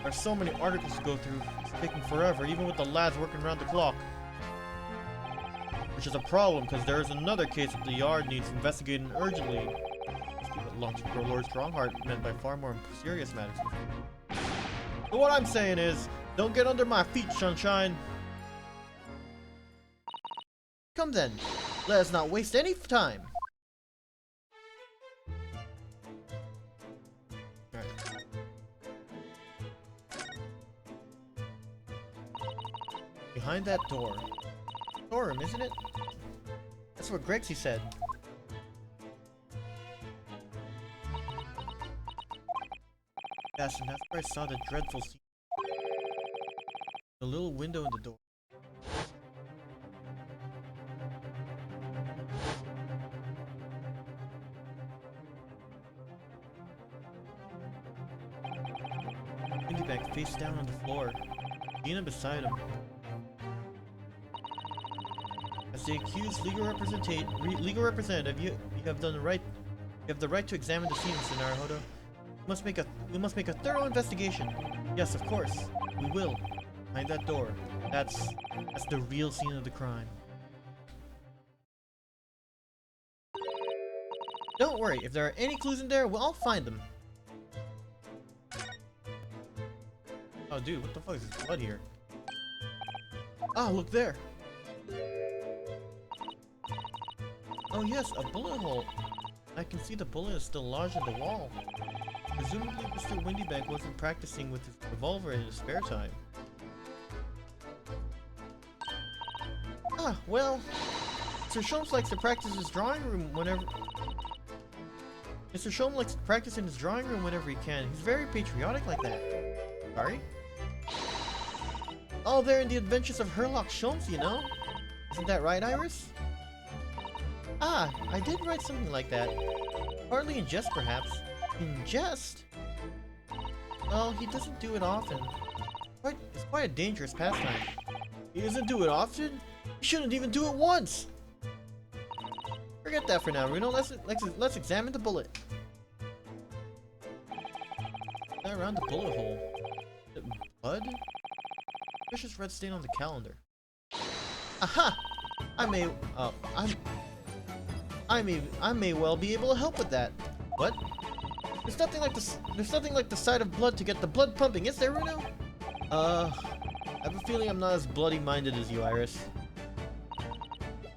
There's so many articles to go through. It's taking forever, even with the lads working around the clock. Which is a problem, because there is another case that the yard needs investigating urgently. These people belong to Lord Strongheart meant by far more serious matters. So what I'm saying is, don't get under my feet, Sunshine. Come then, let us not waste any time. Behind that door. Storeroom, isn't it? Let's That's what Grexy said. Yes, and that's where I saw the dreadful scene. The little window in the door. Windybank face down on the floor. Dina beside him. As the accused legal representative, you have done the right. You have the right to examine the scenes, Naruhodo. We must make a thorough investigation. Yes, of course, we will. Behind that door. That's the real scene of the crime. Don't worry, if there are any clues in there, I'll find them. Oh, dude, what the fuck is this blood here? Ah, look there. Oh yes, a bullet hole. I can see the bullet is still lodged in the wall. Presumably, Mr. Windybank wasn't practicing with his revolver in his spare time. Ah, well, Mr. Sholmes likes to practice his drawing room whenever... Mr. Sholmes likes to practice in his drawing room whenever he can. He's very patriotic like that. Sorry? Oh, they're in the adventures of Herlock Sholmes, you know? Isn't that right, Iris? Ah, I did write something like that. Partly in jest, perhaps. In jest? Well, he doesn't do it often. It's quite a dangerous pastime. He doesn't do it often? He shouldn't even do it once! Forget that for now, Runo. Let's examine the bullet. Around the bullet hole. Is it blood? Suspicious red stain on the calendar. Aha! I may well be able to help with that. What? There's nothing like the sight of blood to get the blood pumping, is there, Runo? I have a feeling I'm not as bloody-minded as you, Iris.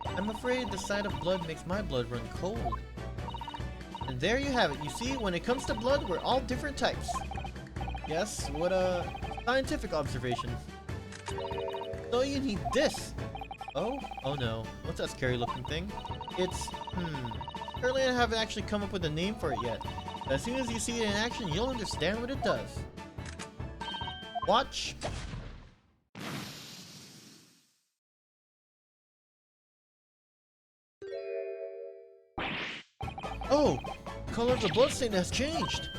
I'm afraid the sight of blood makes my blood run cold. And there you have it. You see, when it comes to blood, we're all different types. Yes, what a scientific observation. So you need this. Oh no. What's that scary looking thing? It's, Currently I haven't actually come up with a name for it yet. But as soon as you see it in action, you'll understand what it does. Watch. Oh! The color of the bloodstain has changed!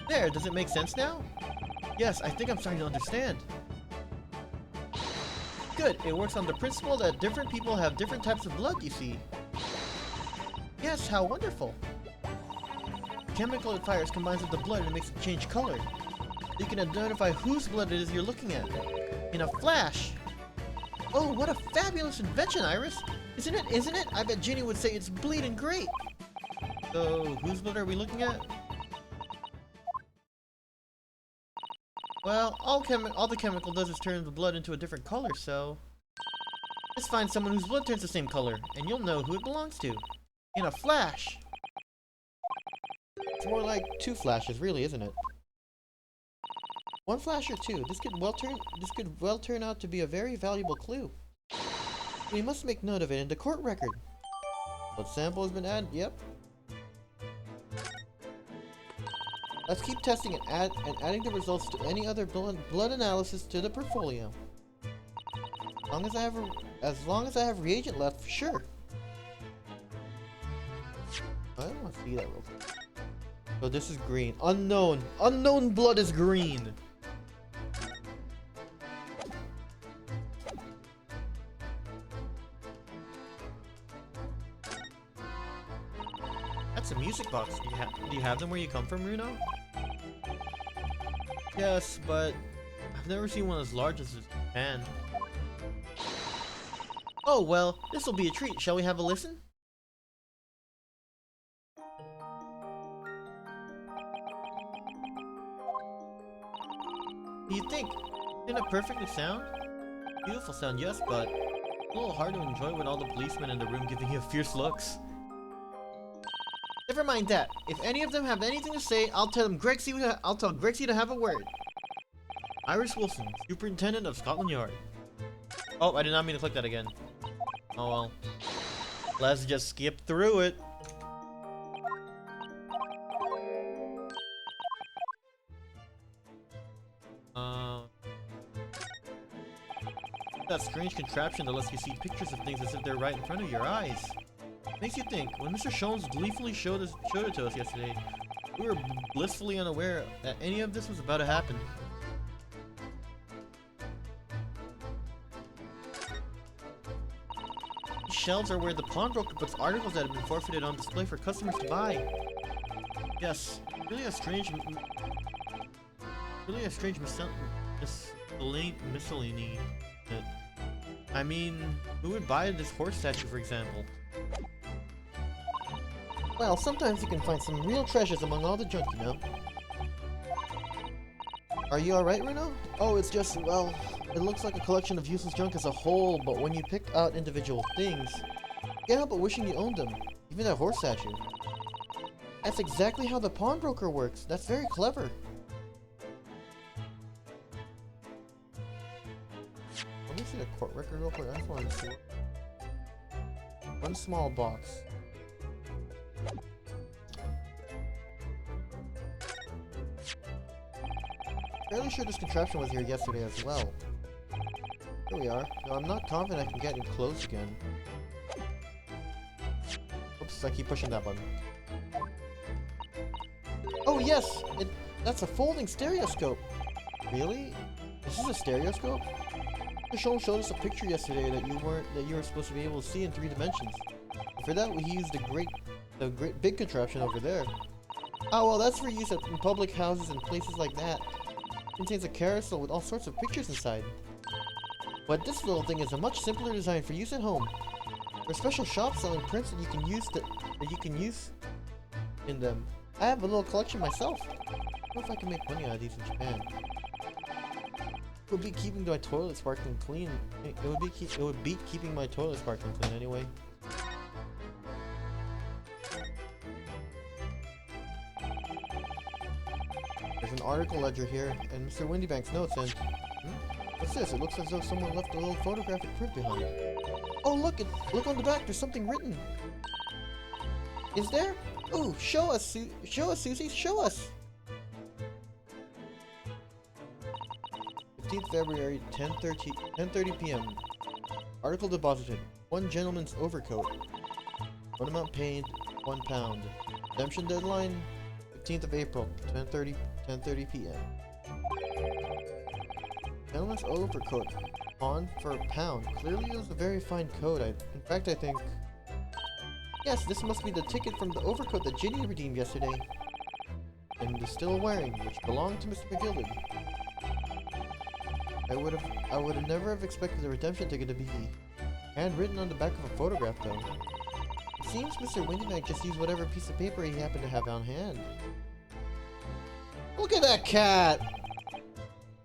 There, does it make sense now? Yes, I think I'm starting to understand. Good, it works on the principle that different people have different types of blood, you see. Yes, how wonderful! The chemical it fires combines with the blood and makes it change color. You can identify whose blood it is you're looking at. In a flash! Oh, what a fabulous invention, Iris! Isn't it? I bet Ginny would say it's bleeding great! So, whose blood are we looking at? Well, all the chemical does is turn the blood into a different color, so... Let's find someone whose blood turns the same color, and you'll know who it belongs to. In a flash! It's more like 2 flashes, really, isn't it? 1 flash or 2. This could well turn out to be a very valuable clue. We must make note of it in the court record. Blood sample has been added. Yep. Let's keep testing and adding the results to any other blood analysis to the portfolio. As long as I have reagent left, for sure. I don't want to see that real quick. So this is green. Unknown. Unknown blood is green. That's a music box. Do you have them where you come from, Runo? Yes, but I've never seen one as large as this pan. Oh well, this will be a treat. Shall we have a listen? What do you think? Isn't it perfectly sound? Beautiful sound, yes, but a little hard to enjoy with all the policemen in the room giving you fierce looks. Never mind that. If any of them have anything to say, I'll tell Grexy to have a word. Iris Wilson, Superintendent of Scotland Yard. Oh, I did not mean to click that again. Oh well. Let's just skip through it. That strange contraption that lets you see pictures of things as if they're right in front of your eyes. Makes you think. When Mr. Shones gleefully showed it to us yesterday, we were blissfully unaware that any of this was about to happen. These shelves are where the pawnbroker puts articles that have been forfeited on display for customers to buy. Yes, really a strange miscellany. I mean, who would buy this horse statue, for example? Well, sometimes you can find some real treasures among all the junk, you know. Are you alright, Runo? Oh, it's just, well, it looks like a collection of useless junk as a whole, but when you pick out individual things, you can't help but wishing you owned them. Even that horse statue. That's exactly how the pawnbroker works. That's very clever. Let me see the court record real quick. I just wanted to see. One small box. Fairly sure this contraption was here yesterday as well. Here we are. Though I'm not confident I can get it closed again. Oops, I keep pushing that button. Oh yes! That's a folding stereoscope! Really? This is a stereoscope? Sean showed us a picture yesterday that you were supposed to be able to see in 3 dimensions. For that we used the great big contraption over there. Oh well, that's for use in public houses and places like that. It contains a carousel with all sorts of pictures inside. But this little thing is a much simpler design for use at home. There are special shops selling prints that you can use in them. I have a little collection myself. I don't know if I can make money out of these in Japan. It would be keeping my toilet sparkling clean. It would be keeping my toilet sparkling clean anyway. There's an article ledger here, and Mr. Windybank's notes, and... What's this? It looks as though someone left a little photographic print behind. Oh, look on the back, there's something written. Is there? Ooh, show us, Susie, show us! 15th February, 10:30 p.m. Article deposited. 1 gentleman's overcoat. 1 amount paid, £1. Redemption deadline, 15th of April, 10:30 p.m. Gentleman's overcoat. Pawn for £1. Clearly it was a very fine coat. In fact, I think... Yes, this must be the ticket from the overcoat that Ginny redeemed yesterday. And is still wearing, which belonged to Mr. McGilded. I would have never have expected the redemption ticket to be handwritten on the back of a photograph, though. It seems Mr. Windybank just used whatever piece of paper he happened to have on hand. Look at that cat!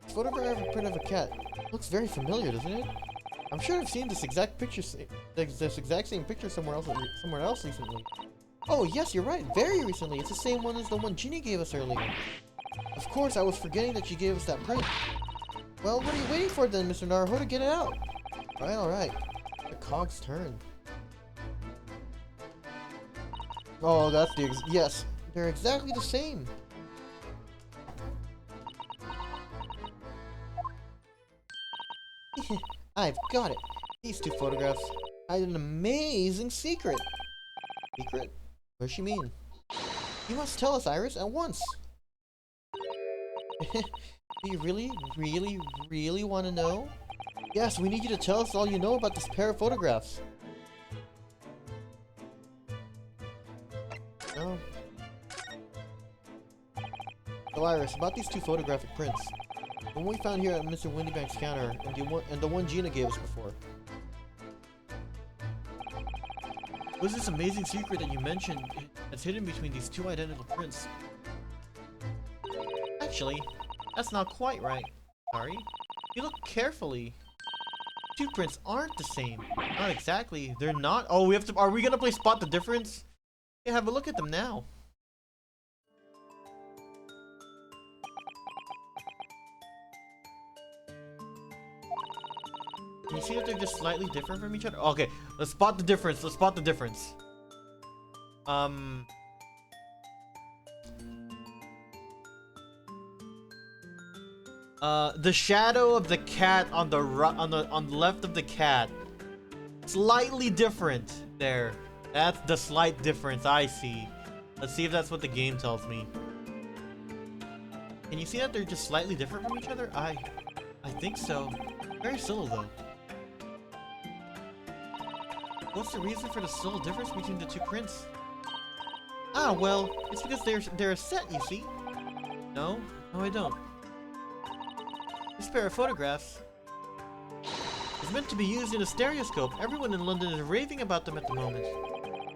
Photographic print of a cat. Looks very familiar, doesn't it? I'm sure I've seen this exact same picture somewhere else recently. Oh yes, you're right. Very recently. It's the same one as the one Ginny gave us earlier. Of course, I was forgetting that she gave us that print. Well, what are you waiting for then, Mr. Naruhodo? Get it out! Alright. The cog's turn. Oh, that's yes, they're exactly the same. I've got it. These 2 photographs hide an amazing secret. Secret? What does she mean? You must tell us, Iris, at once. Do you really want to know? Yes, we need you to tell us all you know about this pair of photographs. No. So Iris, about these 2 photographic prints. The one we found here at Mr. Windybank's counter, and the one Gina gave us before. What's this amazing secret that you mentioned that's hidden between these 2 identical prints? Actually, that's not quite right. Sorry. If you look carefully, 2 prints aren't the same. Not exactly. They're not. Oh, we have to. Are we gonna play spot the difference? Yeah, have a look at them now. Can you see that they're just slightly different from each other? Okay, let's spot the difference. Let's spot the difference. The shadow of the cat on the left of the cat, slightly different there. That's the slight difference I see. Let's see if that's what the game tells me. Can you see that they're just slightly different from each other? I think so. Very subtle though. What's the reason for the subtle difference between the two prints? Ah, well, it's because they're a set, you see. No, I don't. This pair of photographs is meant to be used in a stereoscope. Everyone in London is raving about them at the moment.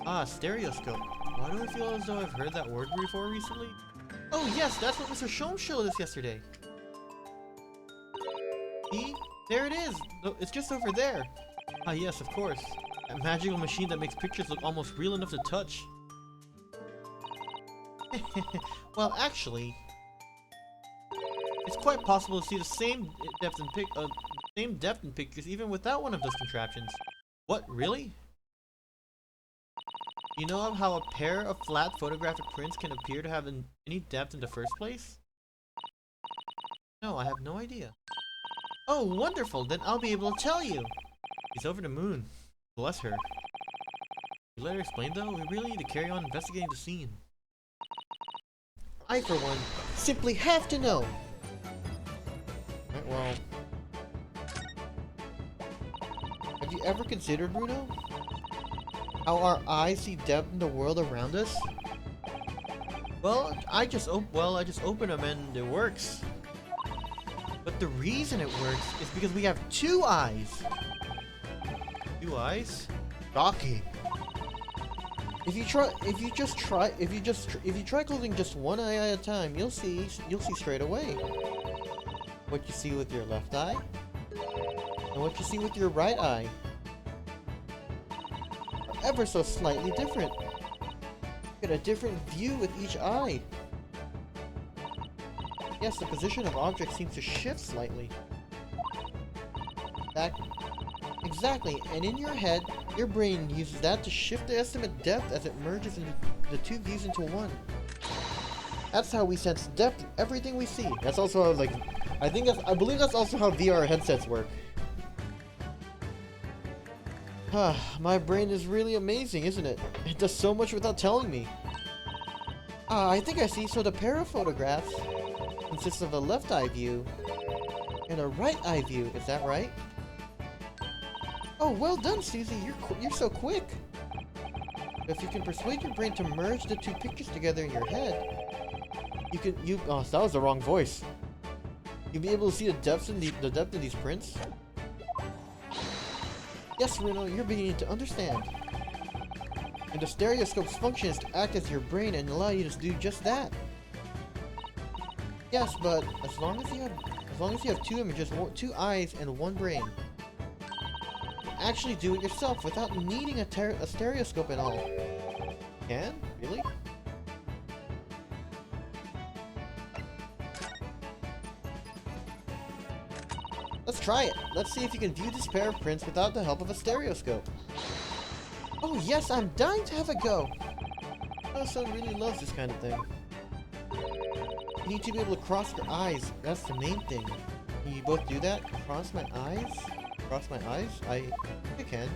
Ah, stereoscope. Why do I feel as though I've heard that word before recently? Oh yes, that's what Mr. Sholmes showed us yesterday. See? There it is! It's just over there. Ah yes, of course. That magical machine that makes pictures look almost real enough to touch. Well, actually, it's quite possible to see the same depth in pictures even without one of those contraptions. What, really? You know how a pair of flat photographic prints can appear to have any depth in the first place? No, I have no idea. Oh, wonderful! Then I'll be able to tell you! He's over the moon. Bless her. You let her explain though? We really need to carry on investigating the scene. I, for one, simply have to know. Right, well... Have you ever considered, Bruno, how our eyes see depth in the world around us? Well, I just open them and it works. But the reason it works is because we have two eyes. Two eyes? Shocking. If you try closing just one eye at a time, you'll see straight away what you see with your left eye and what you see with your right eye are ever so slightly different. You get a different view with each eye. Yes, the position of objects seems to shift slightly. Exactly, and in your head, your brain uses that to shift the estimate depth as it merges into the two views into one. That's how we sense depth in everything we see. That's also how, like, I believe that's also how VR headsets work. My brain is really amazing, isn't it? It does so much without telling me. I think I see. So the pair of photographs consists of a left eye view and a right eye view. Is that right? Oh, well done, Susie. You're so quick. If you can persuade your brain to merge the two pictures together in your head, oh, that was the wrong voice. You'll be able to see the depth in these prints. Yes, Reno, you're beginning to understand. And the stereoscope's function is to act as your brain and allow you to do just that. Yes, but as long as you have two images, two eyes, and one brain, you can actually do it yourself without needing a stereoscope at all. Can? Really? Let's try it. Let's see if you can view this pair of prints without the help of a stereoscope. Oh yes, I'm dying to have a go. My son really loves this kind of thing. You need to be able to cross your eyes. That's the main thing. Can you both do that? Cross my eyes? Cross my eyes? I can.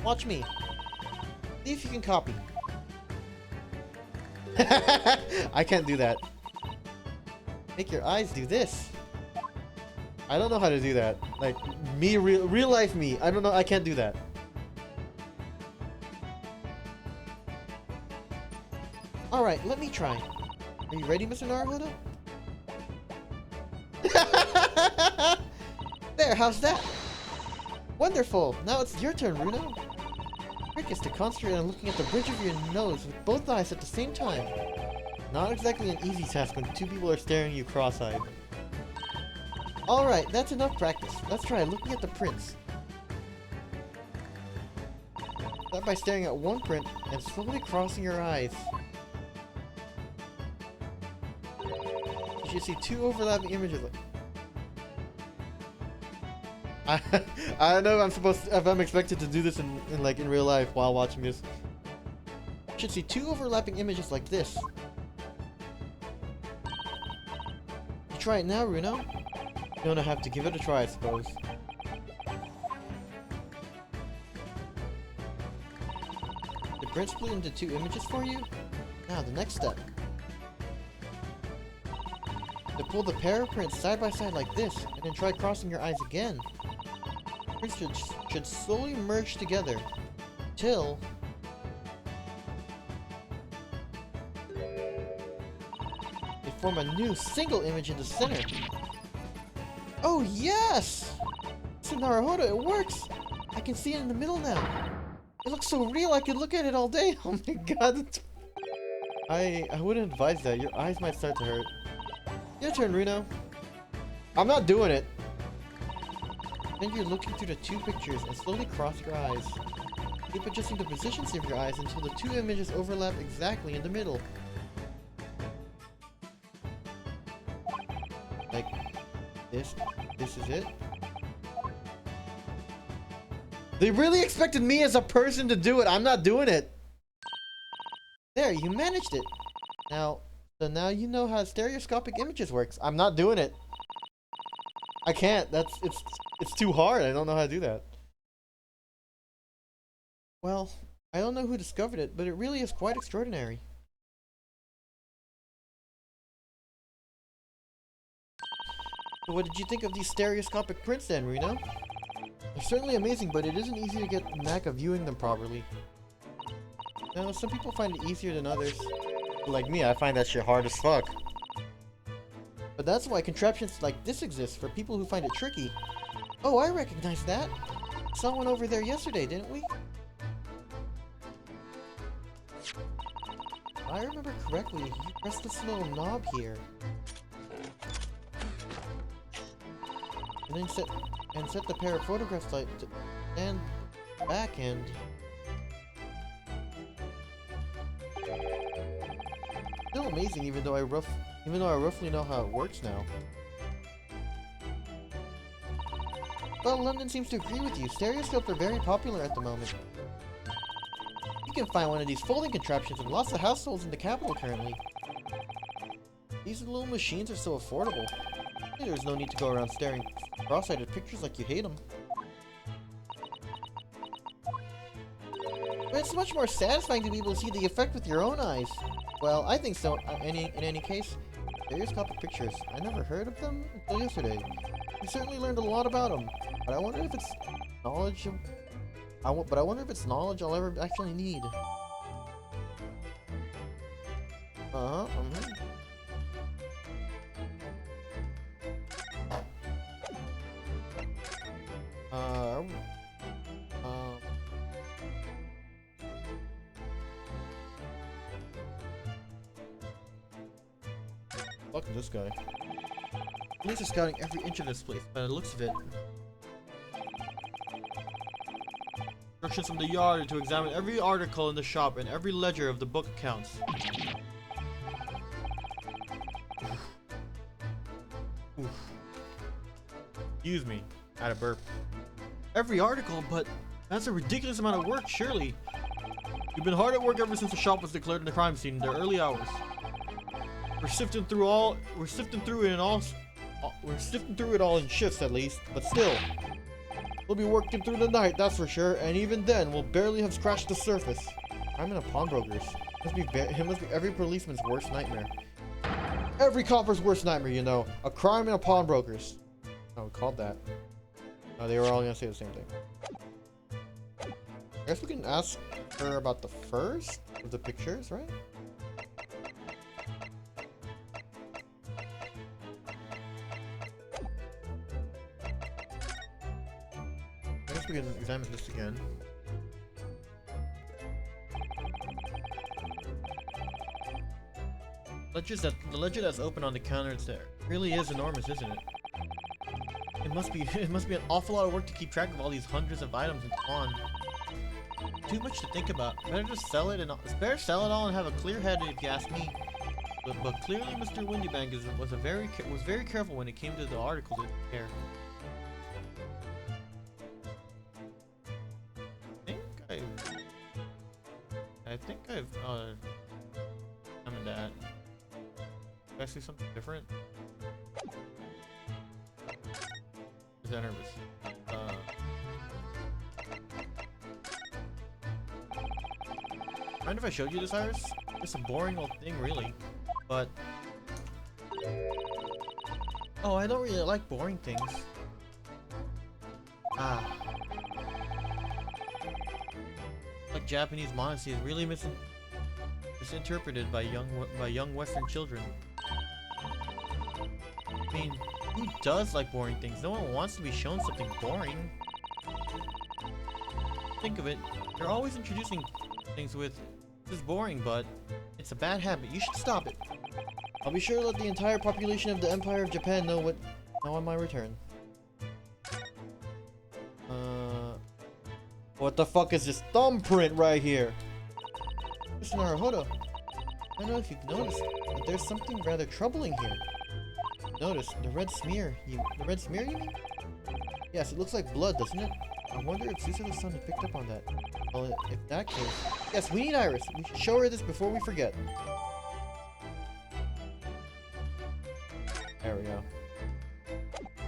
Watch me. See if you can copy. I can't do that. Make your eyes do this. I don't know how to do that. Like, me, real life me. I don't know, I can't do that. Alright, let me try. Are you ready, Mr. Naruhodo? There, how's that? Wonderful! Now it's your turn, Runo. The trick is to concentrate on looking at the bridge of your nose with both eyes at the same time. Not exactly an easy task when two people are staring at you cross-eyed. Alright, that's enough practice. Let's try looking at the prints. Start by staring at one print and slowly crossing your eyes. You should see two overlapping images. I I don't know if I'm expected to do this in real life while watching this. You should see two overlapping images like this. You try it now, Runo? You don't have to give it a try, I suppose. The print split into two images for you? Now, the next step. To pull the pair of prints side by side like this, and then try crossing your eyes again. Prints should slowly merge together, till... they form a new single image in the center. Oh yes! So Naruhodo, it works! I can see it in the middle now. It looks so real, I could look at it all day. Oh my god. I wouldn't advise that. Your eyes might start to hurt. Your turn, Runo. I'm not doing it. Then you're looking through the two pictures and slowly cross your eyes. Keep adjusting the positions of your eyes until the two images overlap exactly in the middle. Like this is it. They really expected me as a person to do it. I'm not doing it. There, you managed it. So now you know how stereoscopic images works. I'm not doing it. I can't. It's too hard. I don't know how to do that. Well, I don't know who discovered it, but it really is quite extraordinary. So what did you think of these stereoscopic prints then, Runo? They're certainly amazing, but it isn't easy to get the knack of viewing them properly. Now, some people find it easier than others. Like me, I find that shit hard as fuck. But that's why contraptions like this exist, for people who find it tricky. Oh, I recognize that! Saw one over there yesterday, didn't we? If I remember correctly, you press this little knob here. And then set the pair of photographs light to stand back and... Still amazing, even though I roughly know how it works now. Well, London seems to agree with you. Stereoscopes are very popular at the moment. You can find one of these folding contraptions in lots of households in the capital currently. These little machines are so affordable. There's no need to go around staring cross-eyed at pictures like you hate them. But it's much more satisfying to be able to see the effect with your own eyes. Well, I think so. In any case, stereoscopic pictures. I never heard of them until yesterday. We certainly learned a lot about them, but I wonder if it's knowledge. I wonder if it's knowledge I'll ever actually need. Fuck this guy. Police are scouting every inch of this place, by the looks of it. Instructions from the yard are to examine every article in the shop and every ledger of the book accounts. Oof. Excuse me. I had a burp. Every article, but that's a ridiculous amount of work, surely. You've been hard at work ever since the shop was declared in the crime scene in the early hours. We're sifting through it all in shifts at least, but still. We'll be working through the night, that's for sure, and even then, we'll barely have scratched the surface. I'm in a pawnbroker's. It must be every policeman's worst nightmare. Every copper's worst nightmare, you know. A crime in a pawnbroker's. Oh, called that. No, they were all gonna say the same thing. I guess we can ask her about the first of the pictures, right? I guess we can examine this again. The ledger that's open on the counter is there. Really is enormous, isn't it? It must be an awful lot of work to keep track of all these hundreds of items in pawn. Too much to think about. Better just sell it all and have a clear head if you ask me. But clearly Mr. Windybank was very careful when it came to the articles in care. I think I've examined that. Did I see something different? Is that nervous? Mind if I showed you this, Iris? It's a boring old thing, really. But oh, I don't really like boring things. Ah. Like Japanese modesty is really misinterpreted by young Western children. I mean, who does like boring things? No one wants to be shown something boring. Think of it, they're always introducing things with, this is boring, but it's a bad habit. You should stop it. I'll be sure to let the entire population of the Empire of Japan know on my return. What the fuck is this thumbprint right here? Mr. Naruhodo, I don't know if you've noticed, but there's something rather troubling here. Notice, the red smear. The red smear, you mean? Yes, it looks like blood, doesn't it? I wonder if Susato-san had picked up on that. Well, if that case... Yes, we need Iris. We should show her this before we forget. There we go.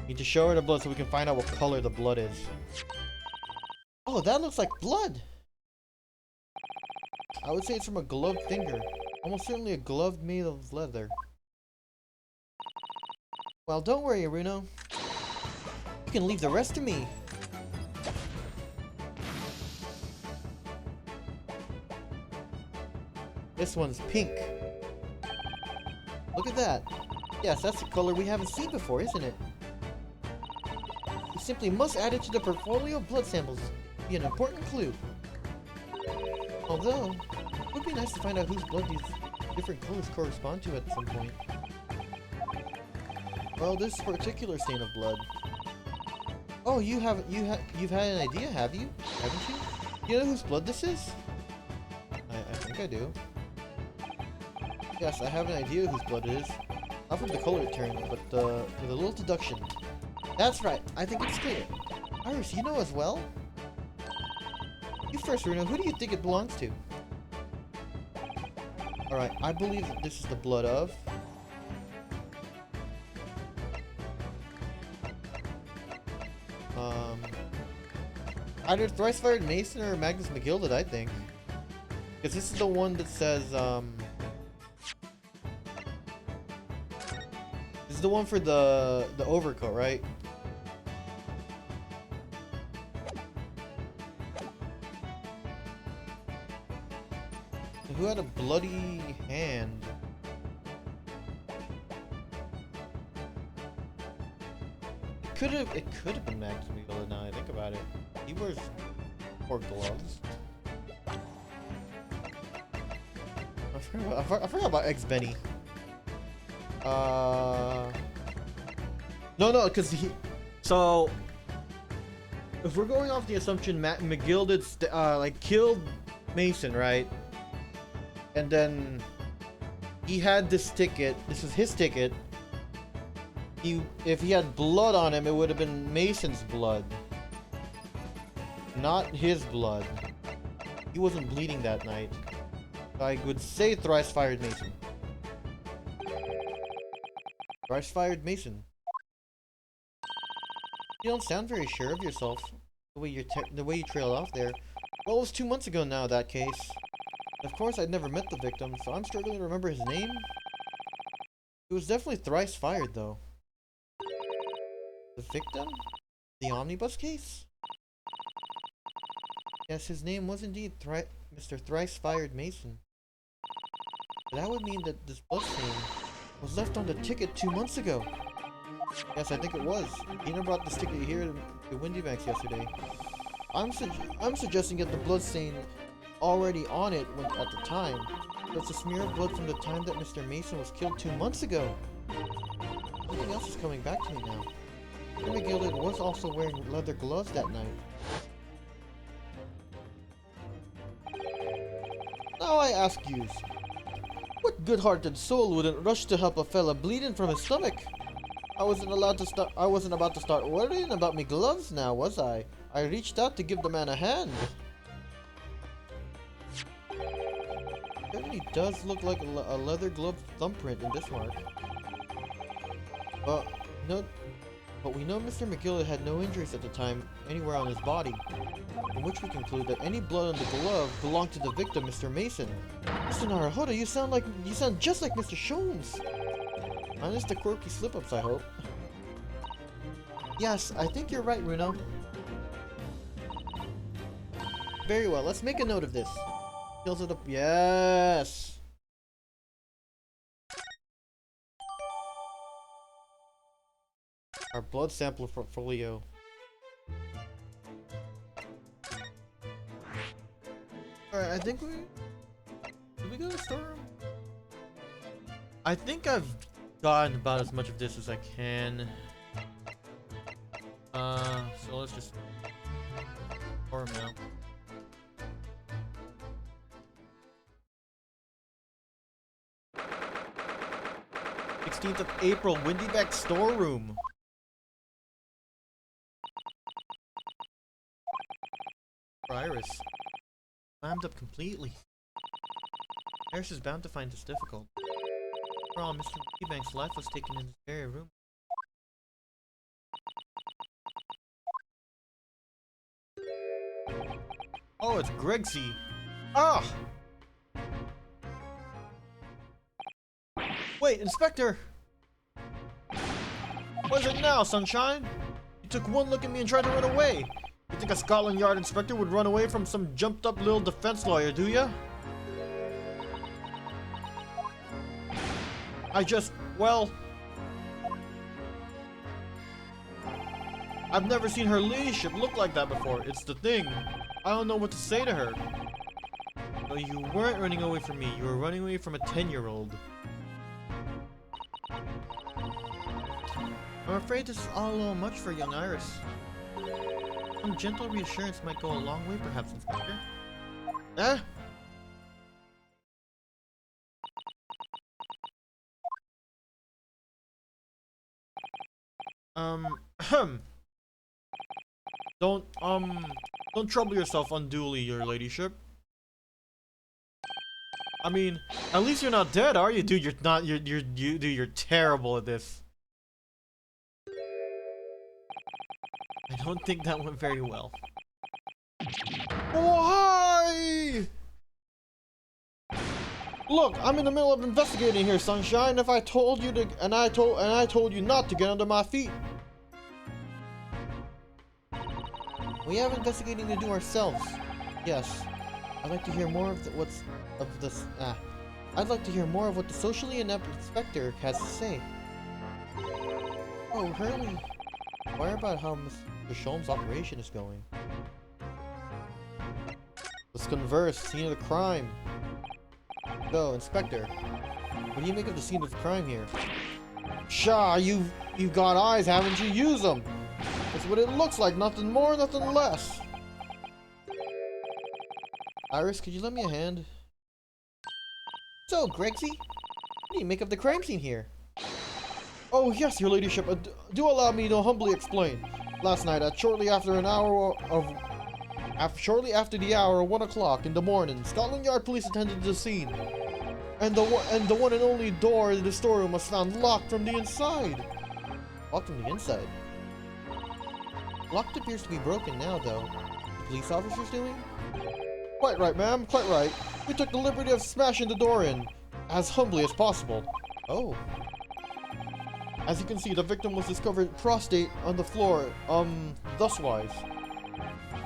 Need to show her the blood so we can find out what color the blood is. Oh, that looks like blood! I would say it's from a gloved finger. Almost certainly a glove made of leather. Well, don't worry, Aruno. You can leave the rest to me. This one's pink. Look at that. Yes, that's a color we haven't seen before, isn't it? We simply must add it to the portfolio of blood samples. Be an important clue. Although, it would be nice to find out whose blood these different colors correspond to at some point. Well, this particular stain of blood. Oh, you've had an idea, have you? Haven't you? You know whose blood this is? I think I do. Yes, I have an idea whose blood it is. Not from the color it turned, but with a little deduction. That's right. I think it's clear. Iris, you know as well? You first, Runa. Who do you think it belongs to? Alright, I believe that this is the blood of... either Thrice Fired Mason or Magnus McGilded, I think. Because this is the one that says, this is the one for the overcoat, right? Who had a bloody hand? It could have been Magnus McGilded now I think about it. He wears poor gloves. I forgot about X-Benny. No, because he... So... If we're going off the assumption McGilded, like, killed Mason, right? And then... He had this ticket. This was his ticket. If he had blood on him, it would have been Mason's blood. Not his blood. He wasn't bleeding that night. I would say Thrice Fired Mason. Thrice Fired Mason. You don't sound very sure of yourself. The way you trailed off there. Well, it was 2 months ago now, that case. Of course, I'd never met the victim, so I'm struggling to remember his name. It was definitely Thrice Fired, though. The victim? The omnibus case? Yes, his name was indeed Mr. Thrice Fired Mason. That would mean that this blood stain was left on the ticket 2 months ago. Yes, I think it was. Dina brought this ticket here to Windy Banks yesterday. I'm suggesting that the blood stain already on it at the time. It's a smear of blood from the time that Mr. Mason was killed 2 months ago. Something else is coming back to me now. Mr. McGilded was also wearing leather gloves that night. Now I ask you, what good-hearted soul wouldn't rush to help a fella bleeding from his stomach? I wasn't about to start worrying about me gloves now, was I? I reached out to give the man a hand. does look like a leather glove thumbprint in this mark. No, but we know Mr. McGill had no injuries at the time anywhere on his body, from which we conclude that any blood on the glove belonged to the victim, Mr. Mason. Mr. Naruhodo, you sound just like Mr. Sholmes. Minus the quirky slip-ups, I hope. Yes, I think you're right, Runo. Very well, let's make a note of this. Fills it up. Yes! Our blood sample portfolio. Alright, I think did we go to the storeroom? I think I've gotten about as much of this as I can. So let's just storeroom now. 16th of April, Windyback storeroom. Iris. Slammed up completely. Iris is bound to find this difficult. After all, Mr. Windybank's life was taken in this very room. Oh, it's Gregsy. Ah! Wait, Inspector! What is it now, Sunshine? You took one look at me and tried to run away. You think a Scotland Yard inspector would run away from some jumped-up little defense lawyer, do ya? Well... I've never seen her ladyship look like that before. It's the thing. I don't know what to say to her. No, you weren't running away from me. You were running away from a 10-year-old. I'm afraid this is all a little much for young Iris. Some gentle reassurance might go a long way, perhaps, Inspector. Eh? Don't trouble yourself unduly, your ladyship. I mean, at least you're not dead, are you? Dude, you're terrible at this. I don't think that went very well. Why? Look, I'm in the middle of investigating here, Sunshine. If I told you to, and I told you not to get under my feet. We have investigating to do ourselves. Yes. I'd like to hear more of I'd like to hear more of what the socially inept inspector has to say. Oh, Hurley. Inquire about how Mr. Sholmes' operation is going. Let's converse. Scene of the crime. So, Inspector, what do you make of the scene of the crime here? Pshaw, you've got eyes, haven't you? Use them. That's what it looks like. Nothing more, nothing less. Iris, could you lend me a hand? So, Gregsy, what do you make of the crime scene here? Oh yes, your ladyship. Do allow me to humbly explain. Last night, at shortly after the hour of 1 o'clock in the morning, Scotland Yard police attended to the scene, and the one and only door to the storeroom was found locked from the inside. Locked from the inside. Locked appears to be broken now, though. The police officers doing? Quite right, ma'am. Quite right. We took the liberty of smashing the door in, as humbly as possible. Oh. As you can see, the victim was discovered prostrate on the floor, thuswise.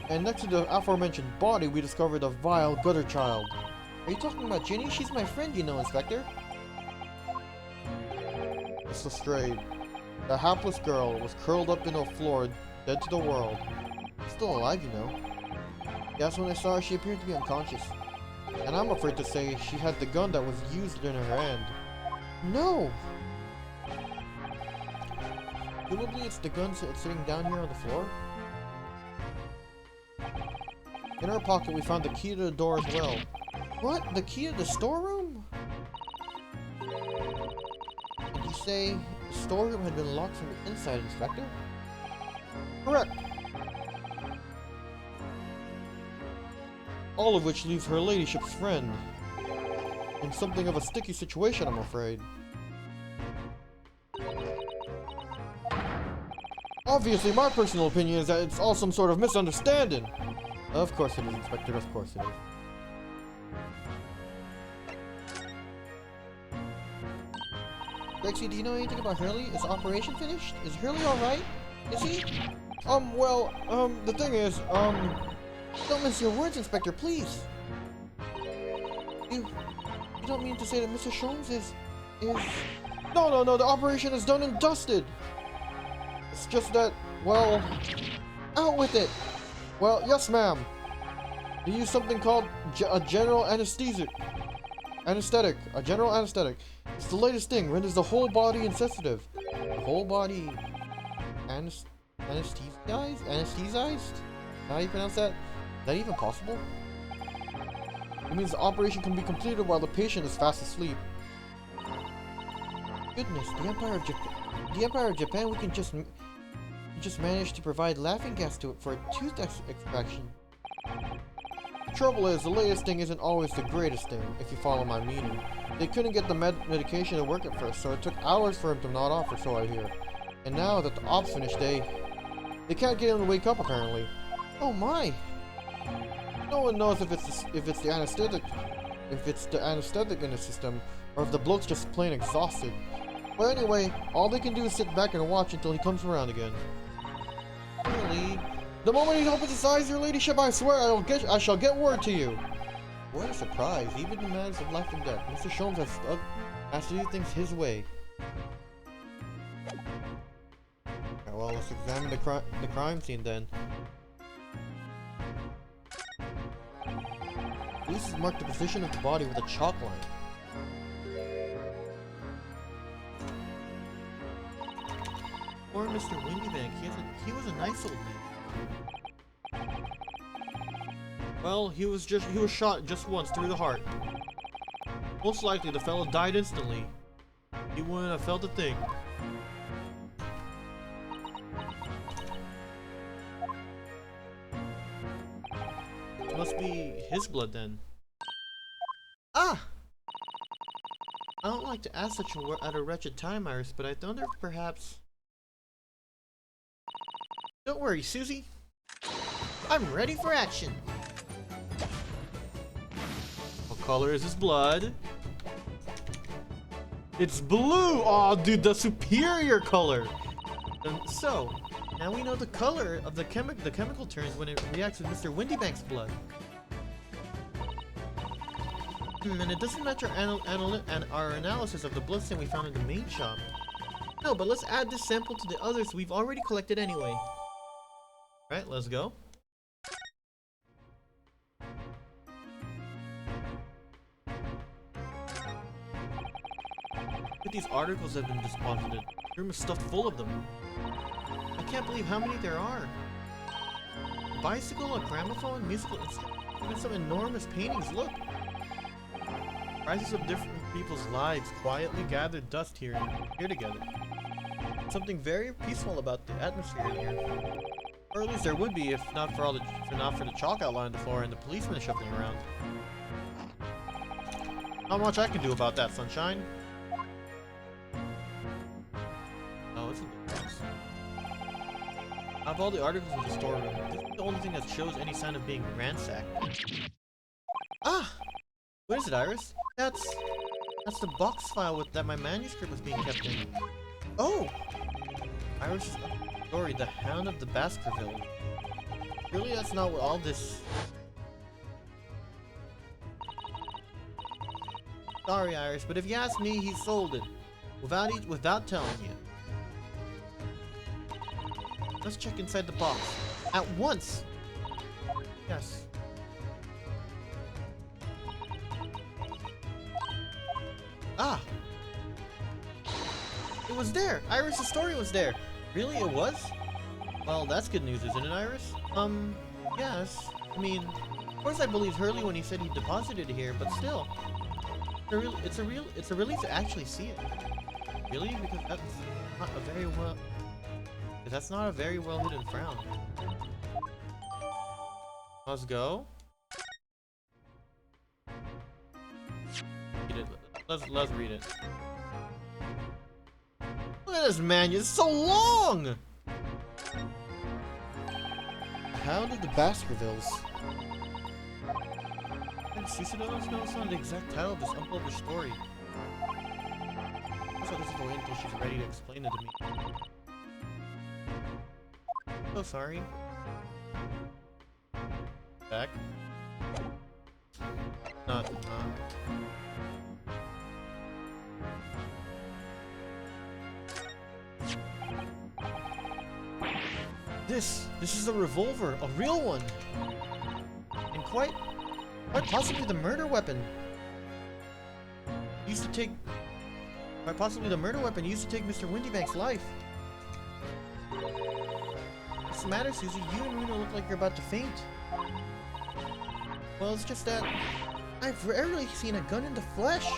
And next to the aforementioned body, we discovered a vile gutter child. Are you talking about Ginny? She's my friend, you know, Inspector. Miss Lestrade. The hapless girl was curled up in the floor, dead to the world. Still alive, you know. Yes, when I saw her, she appeared to be unconscious. And I'm afraid to say she had the gun that was used in her hand. No! Presumably it's the gun sitting down here on the floor. In her pocket we found the key to the door as well. What? The key to the storeroom? Did you say the storeroom had been locked from the inside, Inspector? Correct. All of which leaves her ladyship's friend. in something of a sticky situation, I'm afraid. Obviously, my personal opinion is that it's all some sort of misunderstanding. Of course it is, Inspector, of course it is. Rexy, do you know anything about Hurley? Is the operation finished? Is Hurley alright? Is he? The thing is, don't mince your words, Inspector, please. You don't mean to say that Mr. Sholmes is... No, the operation is done and dusted. It's just that, well, out with it. Well, yes, ma'am. They use something called a general anesthetic. A general anesthetic. It's the latest thing, renders the whole body insensitive. The whole body anesthetized? Anesthetized? How do you pronounce that? Is that even possible? It means the operation can be completed while the patient is fast asleep. Goodness, the Empire of Japan, we can just manage to provide laughing gas to it for a tooth extraction. The trouble is, the latest thing isn't always the greatest thing, if you follow my meaning. They couldn't get the medication to work at first, so it took hours for him to nod off, or so I hear. And now that the op's finished, they can't get him to wake up, apparently. Oh my! No one knows if it's the anesthetic in the system, or if the bloke's just plain exhausted. But anyway, all they can do is sit back and watch until he comes around again. Really? The moment he opens his eyes, your ladyship, I swear I shall get word to you. What a surprise! Even in matters of life and death, Mr. Sholmes has to do things his way. Right, well, let's examine the crime scene then. Police has marked the position of the body with a chalk line. Poor Mr. Windybank, he was a nice old man. Well, he was shot just once through the heart. Most likely the fellow died instantly. He wouldn't have felt a thing. It must be his blood then. Ah! I don't like to ask such at a wretched time, Iris, but I wonder if perhaps... Don't worry, Susie. I'm ready for action. What color is his blood? It's blue! Aw, dude, the superior color! So, now we know the color of the chemical turns when it reacts with Mr. Windybank's blood. And it doesn't match our analysis of the bloodstain we found in the main shop. No, but let's add this sample to the others we've already collected anyway. Alright, let's go. Look at these articles that have been deposited. The room is stuffed full of them. I can't believe how many there are. A bicycle, a gramophone, musical instrument, even some enormous paintings, look! Prices of different people's lives quietly gathered dust here together. Something very peaceful about the atmosphere in here. Or at least there would be if not for the chalk outline on the floor and the policemen shuffling around. Not much I can do about that, sunshine. Oh, it's in the box. Out of all the articles in the storeroom, this is the only thing that shows any sign of being ransacked. Ah! What is it, Iris? That's the box file that my manuscript was being kept in. Oh! Iris' story, The Hound of the Baskerville. Really, that's not what all this... Sorry, Iris, but if you ask me, he sold it. Without telling you. Let's check inside the box. At once! Yes. Ah! It was there! Iris' story was there! Really, it was? Well, that's good news, isn't it, Iris? Yes. I mean, of course I believed Hurley when he said he deposited it here, but still. It's a relief to actually see it. Really? Because that's not a very well hidden frown. Let's go. Let's read it. Look at this manual. It's so long. Hound of the Baskervilles. And Cicero doesn't know the exact title of this unpublished story. So this is the way until she's ready to explain it to me. So sorry. Back. Not. This is a revolver, a real one, and quite possibly the murder weapon. Quite possibly the murder weapon used to take Mr. Windybank's life. What's the matter, Susie? You and Reno look like you're about to faint. Well, it's just that I've rarely seen a gun in the flesh.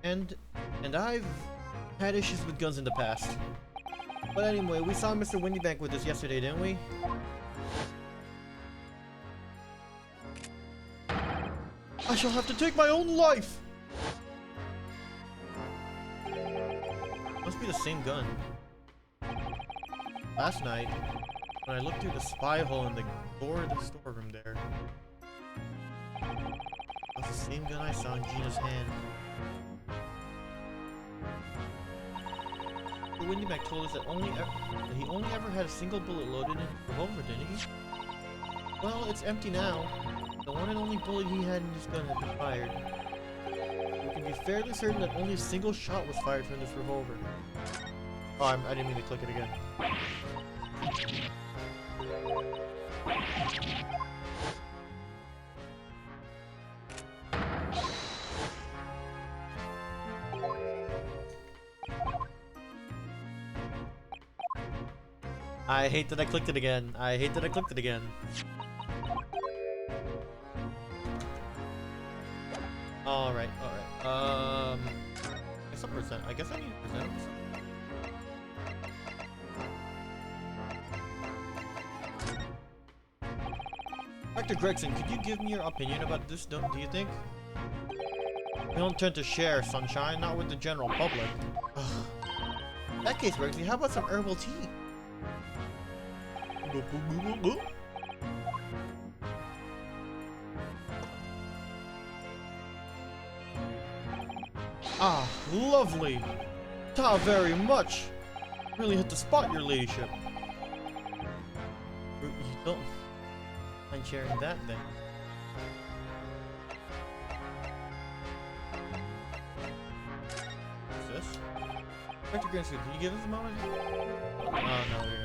And I've had issues with guns in the past. But anyway, we saw Mr. Windybank with us yesterday, didn't we? I shall have to take my own life! Must be the same gun. Last night, when I looked through the spy hole in the door of the storeroom there, that's the same gun I saw in Gina's hand. The Windyback told us that he only ever had a single bullet loaded in his revolver, didn't he? Well, it's empty now. The one and only bullet he had in his gun had been fired. We can be fairly certain that only a single shot was fired from this revolver. Oh, I didn't mean to click it again. I hate that I clicked it again. I hate that I clicked it again. Alright. Guess a percent. I guess I need a percent. Dr. Gregson, could you give me your opinion about this, do you think? We don't tend to share, Sunshine, not with the general public. In that case, Rexy, how about some herbal tea? Ah, lovely! Ta very much! Really hit the spot, your ladyship. You don't mind sharing that, then? What's this? Dr. Grimsby, can you give us a moment? Oh, no, you're...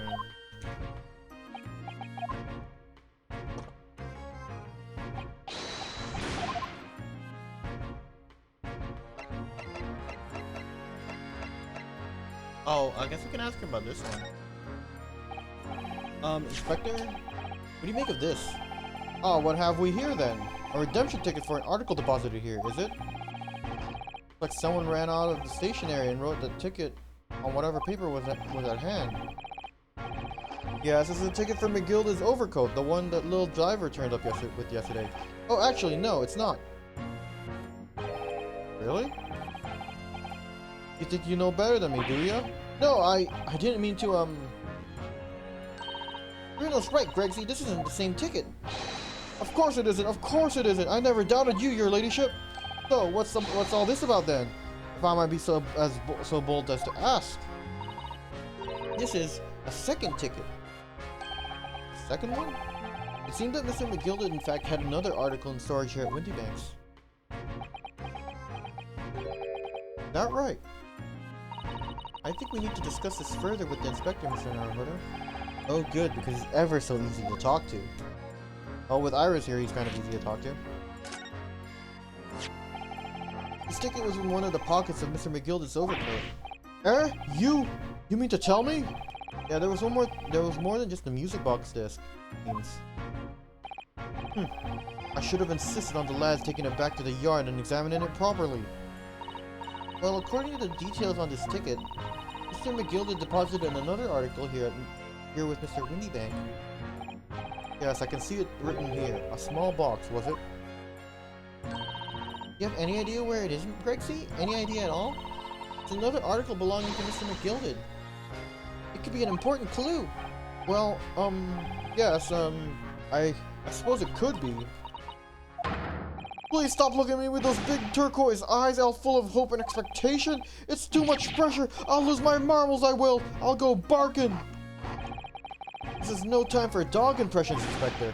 Oh, I guess we can ask him about this one. Inspector? What do you make of this? Oh, what have we here then? A redemption ticket for an article deposited here, is it? Looks like someone ran out of the stationery and wrote the ticket on whatever paper was at hand. Yes, this is a ticket for McGilda's overcoat, the one that little driver turned up yesterday. Oh, actually, no, it's not. Really? You think you know better than me, do ya? No, I didn't mean to, Reno's right, Gregsy, this isn't the same ticket. Of course it isn't, of course it isn't. I never doubted you, your ladyship. So, what's all this about then? If I might be so bold as to ask. This is a second ticket. Second one? It seemed that Mr. McGilda in fact had another article in storage here at Windybanks. Not right. I think we need to discuss this further with the inspector, Mr. Naruhodo. Oh good, because he's ever so easy to talk to. Oh, with Iris here, he's kind of easy to talk to. This ticket was in one of the pockets of Mr. McGilda's overcoat. You mean to tell me? Yeah, there was more than just the music box disc. I should have insisted on the lads taking it back to the yard and examining it properly. Well, according to the details on this ticket, Mr. McGilda deposited another article here with Mr. Windybank. Yes, I can see it written here. A small box, was it? You have any idea where it is, Grexy? Any idea at all? It's another article belonging to Mr. McGilded. It could be an important clue. Well, yes, I suppose it could be. Please stop looking at me with those big turquoise eyes, all full of hope and expectation. It's too much pressure. I'll lose my marbles, I will. I'll go barking. This is no time for dog impressions, Inspector.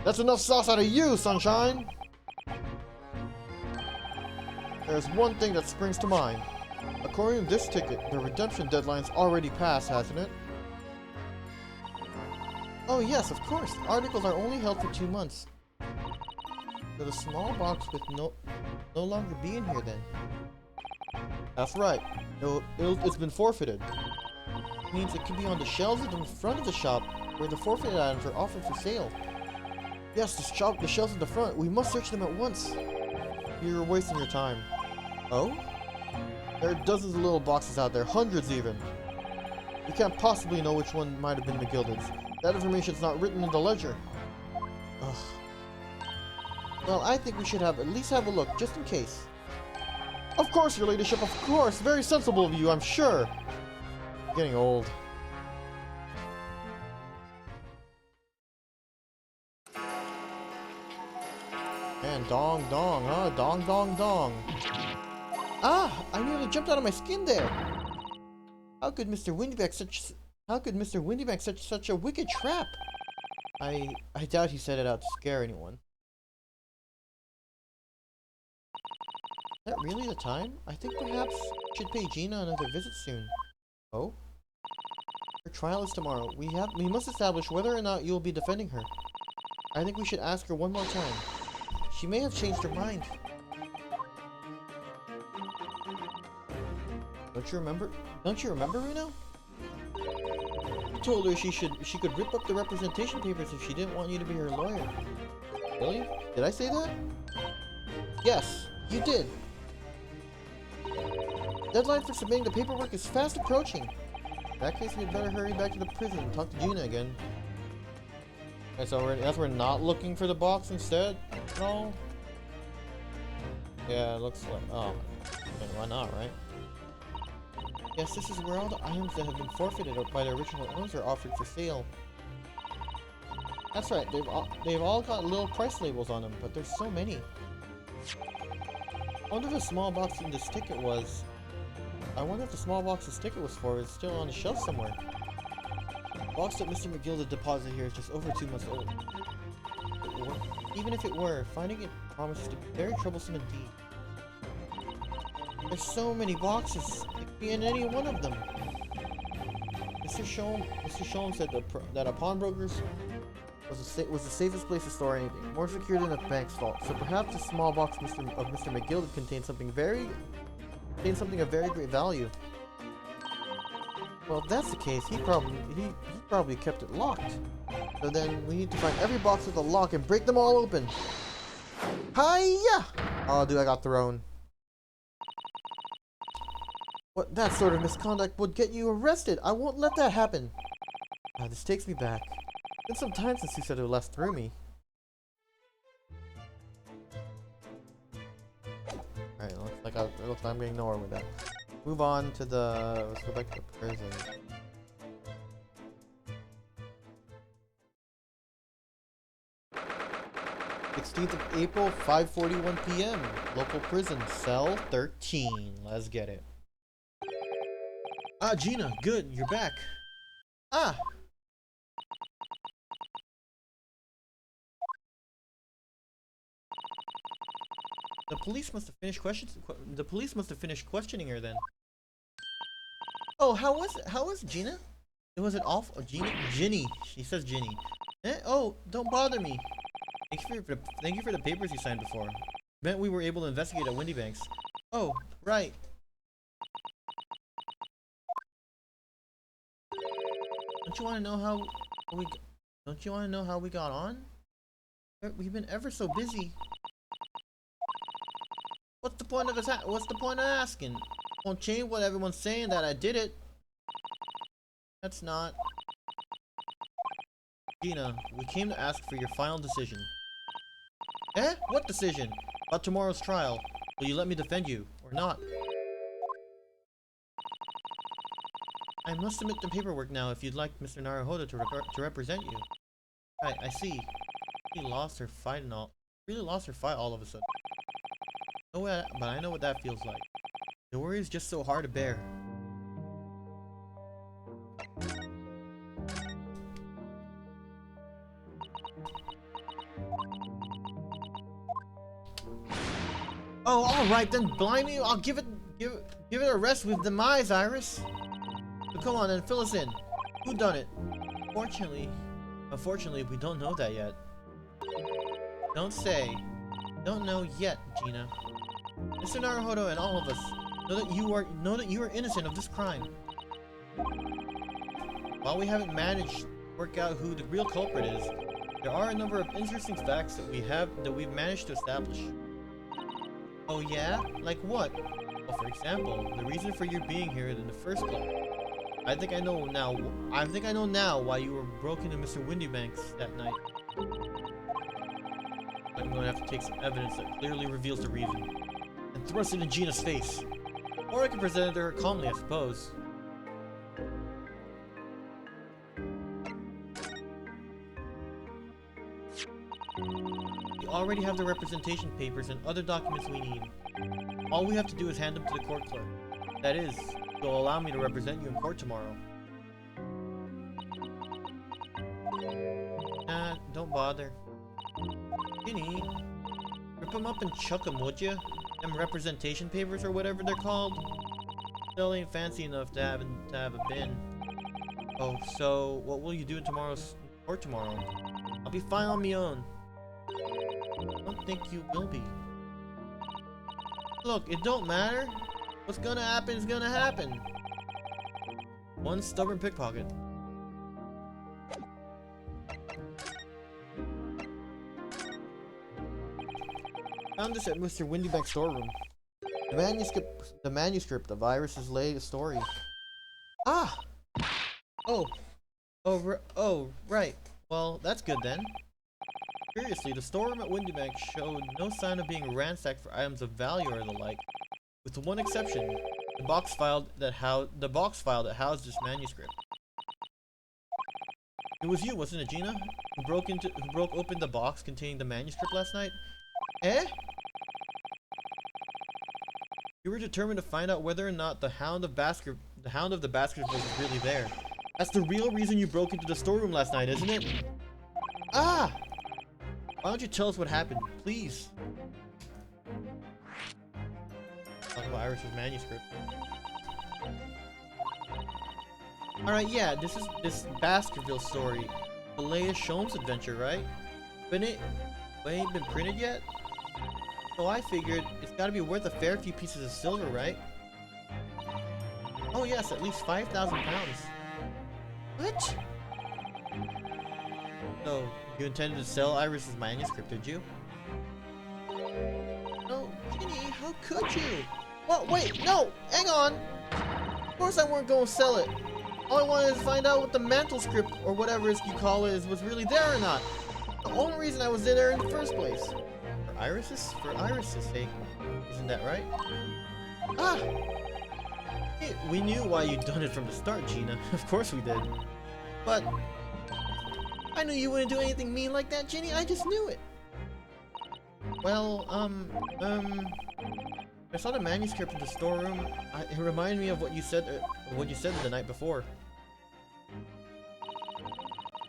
That's enough sauce out of you, Sunshine. There's one thing that springs to mind. According to this ticket, the redemption deadline's already passed, hasn't it? Oh yes, of course. Articles are only held for 2 months. So the small box with no longer be in here then. That's right. It's been forfeited. It means it could be on the shelves in front of the shop where the forfeited items are offered for sale. Yes, the shelves in the front. We must search them at once. You're wasting your time. Oh? There are dozens of little boxes out there, hundreds even. We can't possibly know which one might have been McGilded's. That information's not written in the ledger. Ugh. Well, I think we should at least have a look, just in case. Of course, your ladyship, of course. Very sensible of you, I'm sure. I'm getting old. And dong dong, huh? Dong dong dong. Ah! I nearly jumped out of my skin there. How could Mr. Windyback set such a wicked trap? I doubt he set it out to scare anyone. Is that really the time? I think perhaps we should pay Gina another visit soon. Oh? Her trial is tomorrow. We must establish whether or not you will be defending her. I think we should ask her one more time. She may have changed her mind. Don't you remember, Runo? You told her she could rip up the representation papers if she didn't want you to be her lawyer. Really? Did I say that? Yes, you did. Deadline for submitting the paperwork is fast approaching. In that case, we'd better hurry back to the prison and talk to Gina again. Okay, so we're not looking for the box instead? No? Yeah, it looks like... Oh, why not, right? Yes, this is where all the items that have been forfeited by their original owners are offered for sale. That's right, they've all got little price labels on them, but there's so many. I wonder if the small box in this ticket was... I wonder if the small box this ticket was for is still on the shelf somewhere. The box that Mr. McGilded deposited here is just over 2 months old. Even if it were, finding it promises to be very troublesome indeed. There's so many boxes. It could be in any one of them. Mr. Sholmes said that a pawnbroker's was the safest place to store anything, more secure than a bank's vault. So perhaps the small box of Mr. McGilded contains something of very great value. Well, if that's the case, he probably kept it locked. So then we need to find every box with a lock and break them all open. Hiya! Oh, dude, I got thrown. What? That sort of misconduct would get you arrested. I won't let that happen. This takes me back. It's been some time since you said it last through me. Alright, it looks like I'm getting nowhere with that. Move on to let's go back to the prison. April, 5:41 p.m. Local prison, cell 13. Let's get it. Ah, Gina, good, you're back. Ah! The police must have finished questioning her then. Oh, how was Gina? Was it awful? Oh, Ginny. She says Ginny. Oh, don't bother me. Thank you for the papers you signed before. Meant we were able to investigate at Windybanks. Oh, right. Don't you want to know how we got on? We've been ever so busy. What's the point of asking? Won't change what everyone's saying that I did it. That's not. Gina, we came to ask for your final decision. What decision? About tomorrow's trial. Will you let me defend you, or not? I must submit the paperwork now if you'd like Mr. Naruhodo to represent you. Right, I see. She lost her fight and all. Really lost her fight all of a sudden. No way, but I know what that feels like. The worry is just so hard to bear. Oh, alright then, blimey, I'll give it a rest with demise, Iris. So come on then, fill us in. Who done it? Unfortunately, we don't know that yet. Don't say. Don't know yet, Gina. Mr. Naruhodo and all of us know that you are innocent of this crime. While we haven't managed to work out who the real culprit is, there are a number of interesting facts that we've managed to establish. Oh yeah? Like what? Well, for example, the reason for your being here in the first place. I think I know now why you were broken to Mr. Windybanks that night. I'm going to have to take some evidence that clearly reveals the reason and thrust it in Gina's face. Or I can present it to her calmly, I suppose. We already have the representation papers and other documents we need. All we have to do is hand them to the court clerk. That is, they'll allow me to represent you in court tomorrow. Nah, don't bother. Ginny, rip them up and chuck them, would ya? Them representation papers or whatever they're called. Still ain't fancy enough to have a bin. Oh, so what will you do in tomorrow's court tomorrow? I'll be fine on me own. I don't think you will be. Look, it don't matter. What's gonna happen is gonna happen. One stubborn pickpocket. Found this at Mr. Windybank's storeroom. The manuscript of Iris's latest story. Ah! Oh, right. Well, that's good then. Curiously, the storeroom at Windybank showed no sign of being ransacked for items of value or the like, with the one exception: the box file that housed this manuscript. It was you, wasn't it, Gina, who broke open the box containing the manuscript last night? Eh? You were determined to find out whether or not the Hound of the Baskervilles was really there. That's the real reason you broke into the storeroom last night, isn't it? Ah! Why don't you tell us what happened, please? Talk about Iris's manuscript. Alright, yeah, this is this Baskerville story. The latest Sholmes adventure, right? But it ain't been printed yet? So I figured it's gotta be worth a fair few pieces of silver, right? Oh yes, at least 5,000 pounds. What? So, you intended to sell Iris's manuscript, did you? No, Ginny, how could you? Well, wait, no, hang on! Of course I weren't going to sell it. All I wanted to find out what the manuscript, or whatever you call it, was really there or not. The only reason I was in there in the first place. For Iris's sake. Isn't that right? Ah! We knew why you'd done it from the start, Gina. Of course we did. But I knew you wouldn't do anything mean like that, Ginny. I just knew it. Well, I saw the manuscript in the storeroom. It reminded me of what you said the night before.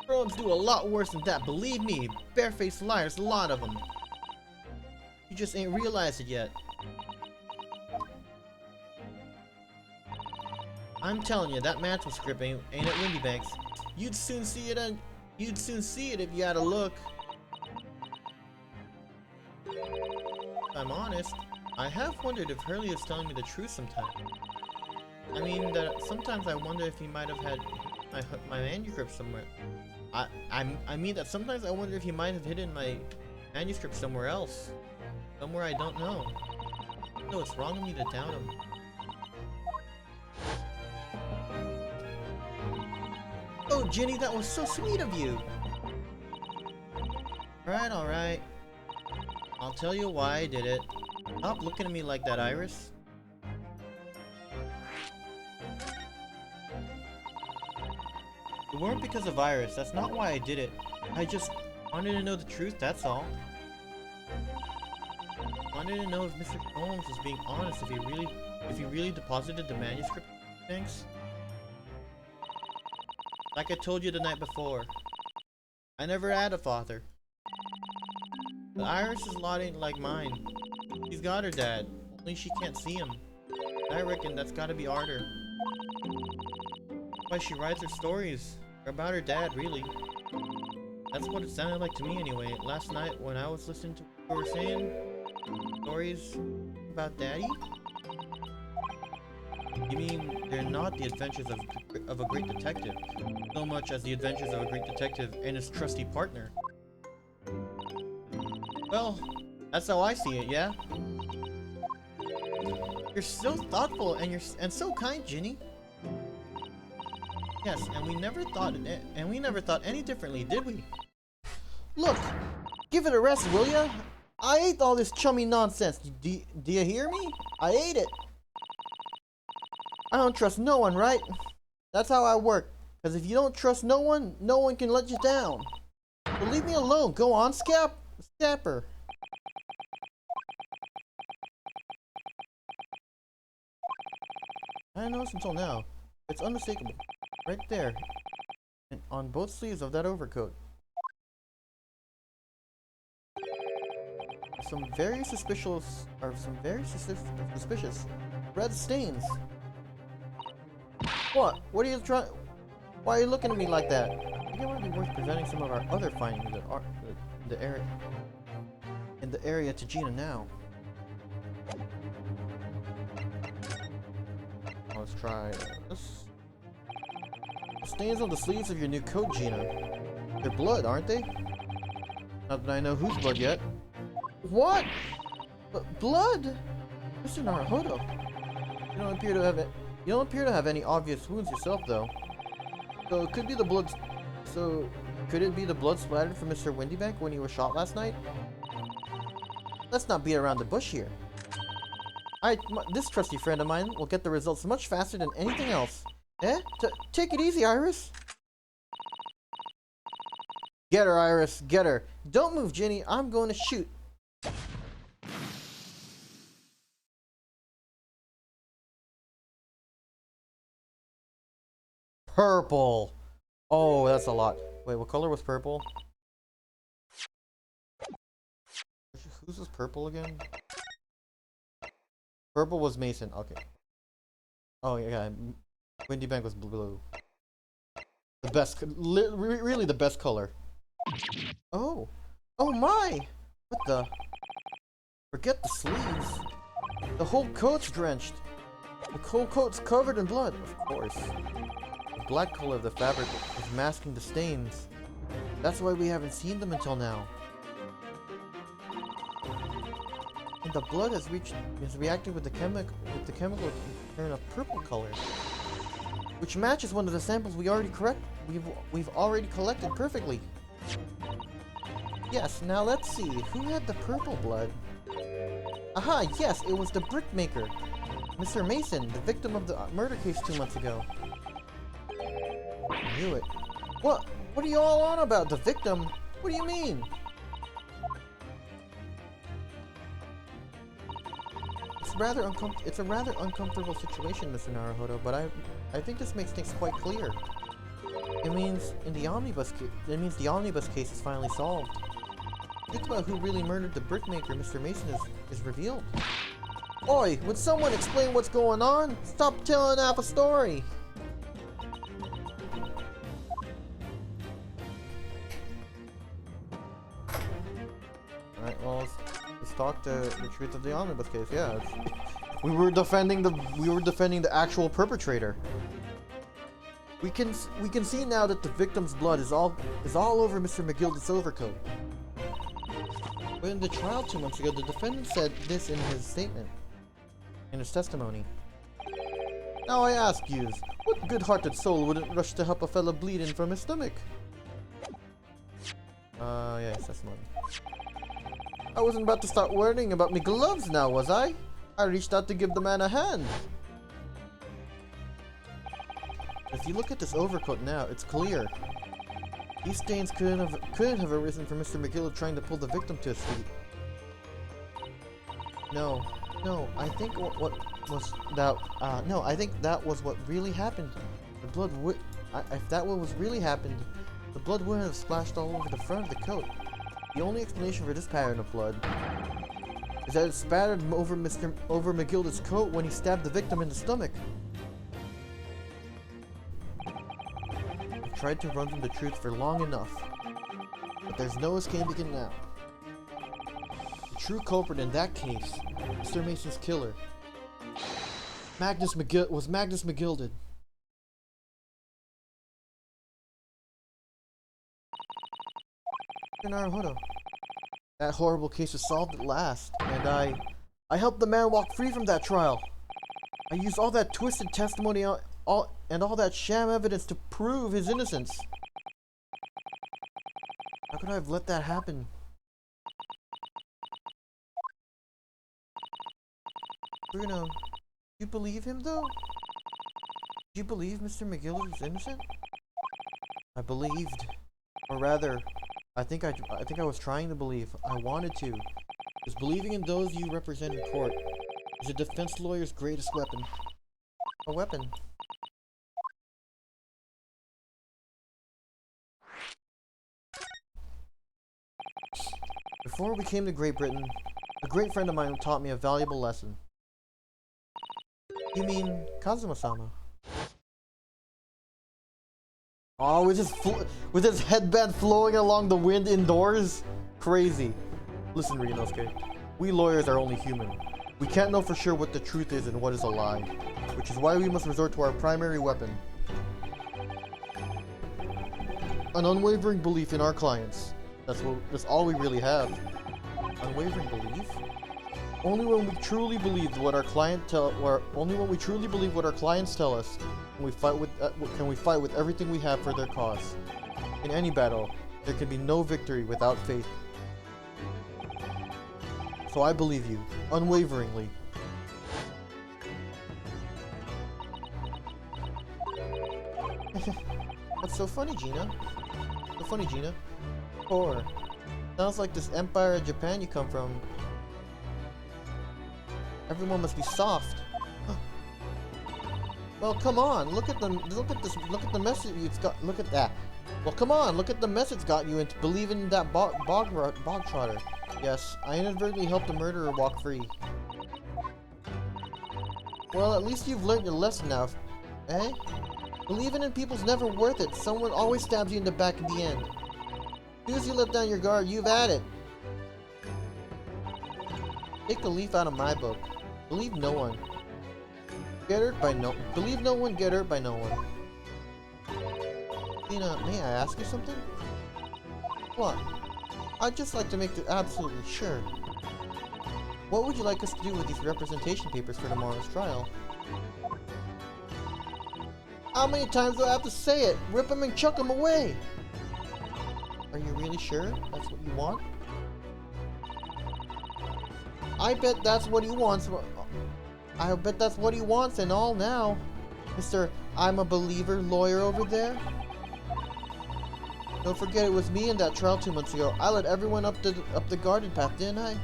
Grown-ups do a lot worse than that, believe me. Barefaced liars, a lot of them. You just ain't realized it yet. I'm telling you, that manuscript ain't at Windybanks. You'd soon see it if you had a look. If I'm honest, I have wondered if Hurley is telling me the truth sometimes. I mean, sometimes I wonder if he might have had my manuscript somewhere. I mean that sometimes I wonder if he might have hidden my manuscript somewhere else. Somewhere I don't know. No, it's wrong of me to doubt him. Oh, Ginny, that was so sweet of you! Alright. I'll tell you why I did it. Stop looking at me like that, Iris. It weren't because of Iris. That's not why I did it. I just wanted to know the truth, that's all. Wanted to know if Mr. Holmes was being honest, if he really deposited the manuscript. Thanks. Like I told you the night before, I never had a father. But Iris' lot ain't like mine. She's got her dad, only she can't see him. I reckon that's gotta be harder. That's why she writes her stories. They're about her dad, really. That's what it sounded like to me anyway. Last night when I was listening to what you were saying, stories about Daddy? You mean they're not the adventures of a great detective, so much as the adventures of a great detective and his trusty partner? Well, that's how I see it, yeah? You're so thoughtful and so kind, Ginny. Yes, and we never thought any differently, did we? Look, give it a rest, will ya? I ate all this chummy nonsense. Do you hear me? I ate it. I don't trust no one, right? That's how I work. Because if you don't trust no one can let you down. So leave me alone. Go on, Scapper. I didn't notice until now. It's unmistakable. Right there. And on both sleeves of that overcoat. Some very suspicious red stains. What? What are you trying? Why are you looking at me like that? I think it might be worth presenting some of our other findings that are in the area to Gina now. Let's try this. The stains on the sleeves of your new coat, Gina. They're blood, aren't they? Not that I know whose blood yet. What? Blood? Mr. Naruhodo. You don't appear to have any obvious wounds yourself, though. So it could be the blood. So could it be the blood splattered from Mr. Windybank when he was shot last night? Let's not beat around the bush here. This trusty friend of mine will get the results much faster than anything else. Eh? Take it easy, Iris. Get her, Iris. Get her. Don't move, Ginny. I'm going to shoot. Purple. Oh, that's a lot. Wait, what color was purple? Whose was purple again? Purple was Mason. Okay. Oh, yeah. Windybank was blue. The best, really the best color. Oh. Oh my! What the? Forget the sleeves. The whole coat's drenched. The whole coat's covered in blood, of course. The black color of the fabric is masking the stains. That's why we haven't seen them until now. And the blood is reacting with the chemical to turn a purple color, which matches one of the samples we've already collected perfectly. Yes, now let's see, who had the purple blood? Aha, yes, it was the brickmaker, Mr. Mason, the victim of the murder case 2 months ago. I knew it. What are you all on about? The victim? What do you mean? It's a rather uncomfortable situation, Mr. Naruhodo, but I think this makes things quite clear. It means the omnibus case is finally solved. Think about who really murdered the brickmaker, Mr. Mason, is revealed. Oi, would someone explain what's going on? Stop telling half a story! Alright, well, let's talk to the truth of the omnibus case. Yeah, we were defending the actual perpetrator. We can see now that the victim's blood is all over Mr. McGilda's overcoat. But in the trial 2 months ago, the defendant said this in his statement, in his testimony. Now I ask yous, what good-hearted soul wouldn't rush to help a fellow bleeding from his stomach? Yes, testimony. I wasn't about to start worrying about me gloves now, was I? I reached out to give the man a hand. If you look at this overcoat now, it's clear. These stains couldn't have arisen from Mr. McGill trying to pull the victim to his feet. No, I think I think that was what really happened. The blood if that was really happened, the blood wouldn't have splashed all over the front of the coat. The only explanation for this pattern of blood is that it spattered over McGilda's coat when he stabbed the victim in the stomach. I've tried to run from the truth for long enough, but there's no escaping it now. The true culprit in that case, Mr. Mason's killer, was Magnus McGilded. Naruhodo. That horrible case was solved at last, and I helped the man walk free from that trial. I used all that twisted testimony and all that sham evidence to prove his innocence. How could I have let that happen? Bruno, do you believe him though? Do you believe Mr. McGill is innocent? I believed, or rather, I think I was trying to believe. I wanted to. Because believing in those you represent in court is a defense lawyer's greatest weapon. A weapon. Before we came to Great Britain, a great friend of mine taught me a valuable lesson. You mean Kazuma-sama? Oh, with his headband flowing along the wind indoors? Crazy. Listen, Ryunosuke. We lawyers are only human. We can't know for sure what the truth is and what is a lie. Which is why we must resort to our primary weapon. An unwavering belief in our clients. That's all we really have. Unwavering belief? Only when we truly believe what our clients tell us, can we fight with everything we have for their cause. In any battle, there can be no victory without faith. So I believe you, unwaveringly. What's so funny, Gina? So funny, Gina? Or sounds like this Empire of Japan you come from. Everyone must be soft. Well, come on. Look at the message it's got. Look at that. Well, come on. Look at the mess it's got you into believing in that bog trotter. Yes, I inadvertently helped a murderer walk free. Well, at least you've learned your lesson now, eh? Believing in people's never worth it. Someone always stabs you in the back in the end. As soon as you let down your guard, you've had it. Take a leaf out of my book. Believe no one. Believe no one, get hurt by no one. Tina, may I ask you something? What? I'd just like to make it absolutely sure. What would you like us to do with these representation papers for tomorrow's trial? How many times do I have to say it? Rip them and chuck them away! Are you really sure that's what you want? I bet that's what he wants. I bet that's what he wants and all now. Mr. I'm a believer lawyer over there. Don't forget it was me in that trial 2 months ago. I let everyone up the garden path, didn't I?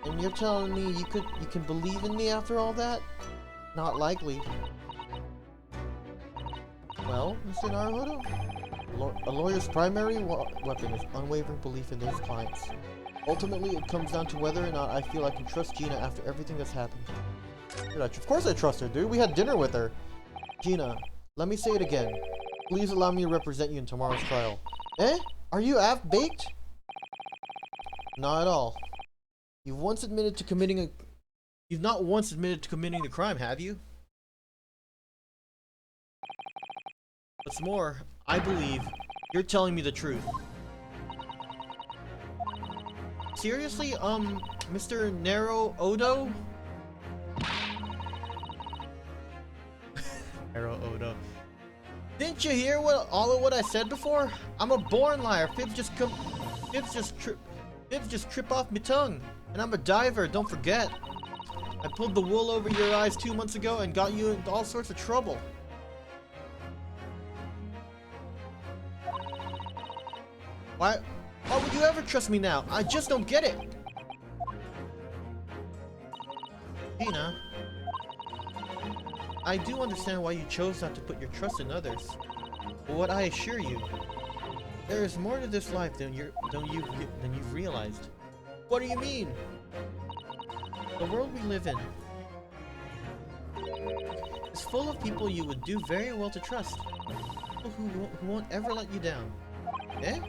And you're telling me you can believe in me after all that? Not likely. Well, Mr. Naruhodo, a lawyer's primary weapon is unwavering belief in his clients. Ultimately, it comes down to whether or not I feel I can trust Gina after everything that's happened. Dude, of course I trust her, dude. We had dinner with her. Gina, let me say it again. Please allow me to represent you in tomorrow's trial. Eh? Are you half-baked? Not at all. You've not once admitted to committing the crime, have you? What's more, I believe you're telling me the truth. Seriously, Mr. Nero Odo? Nero Odo. Didn't you hear all of what I said before? I'm a born liar. Fibs Bibs just trip off me tongue. And I'm a diver, don't forget. I pulled the wool over your eyes 2 months ago and got you into all sorts of trouble. Why would you ever trust me now? I just don't get it. Gina, I do understand why you chose not to put your trust in others. But what I assure you, there is more to this life than you've realized. What do you mean? The world we live in is full of people you would do very well to trust. People who won't ever let you down. Eh?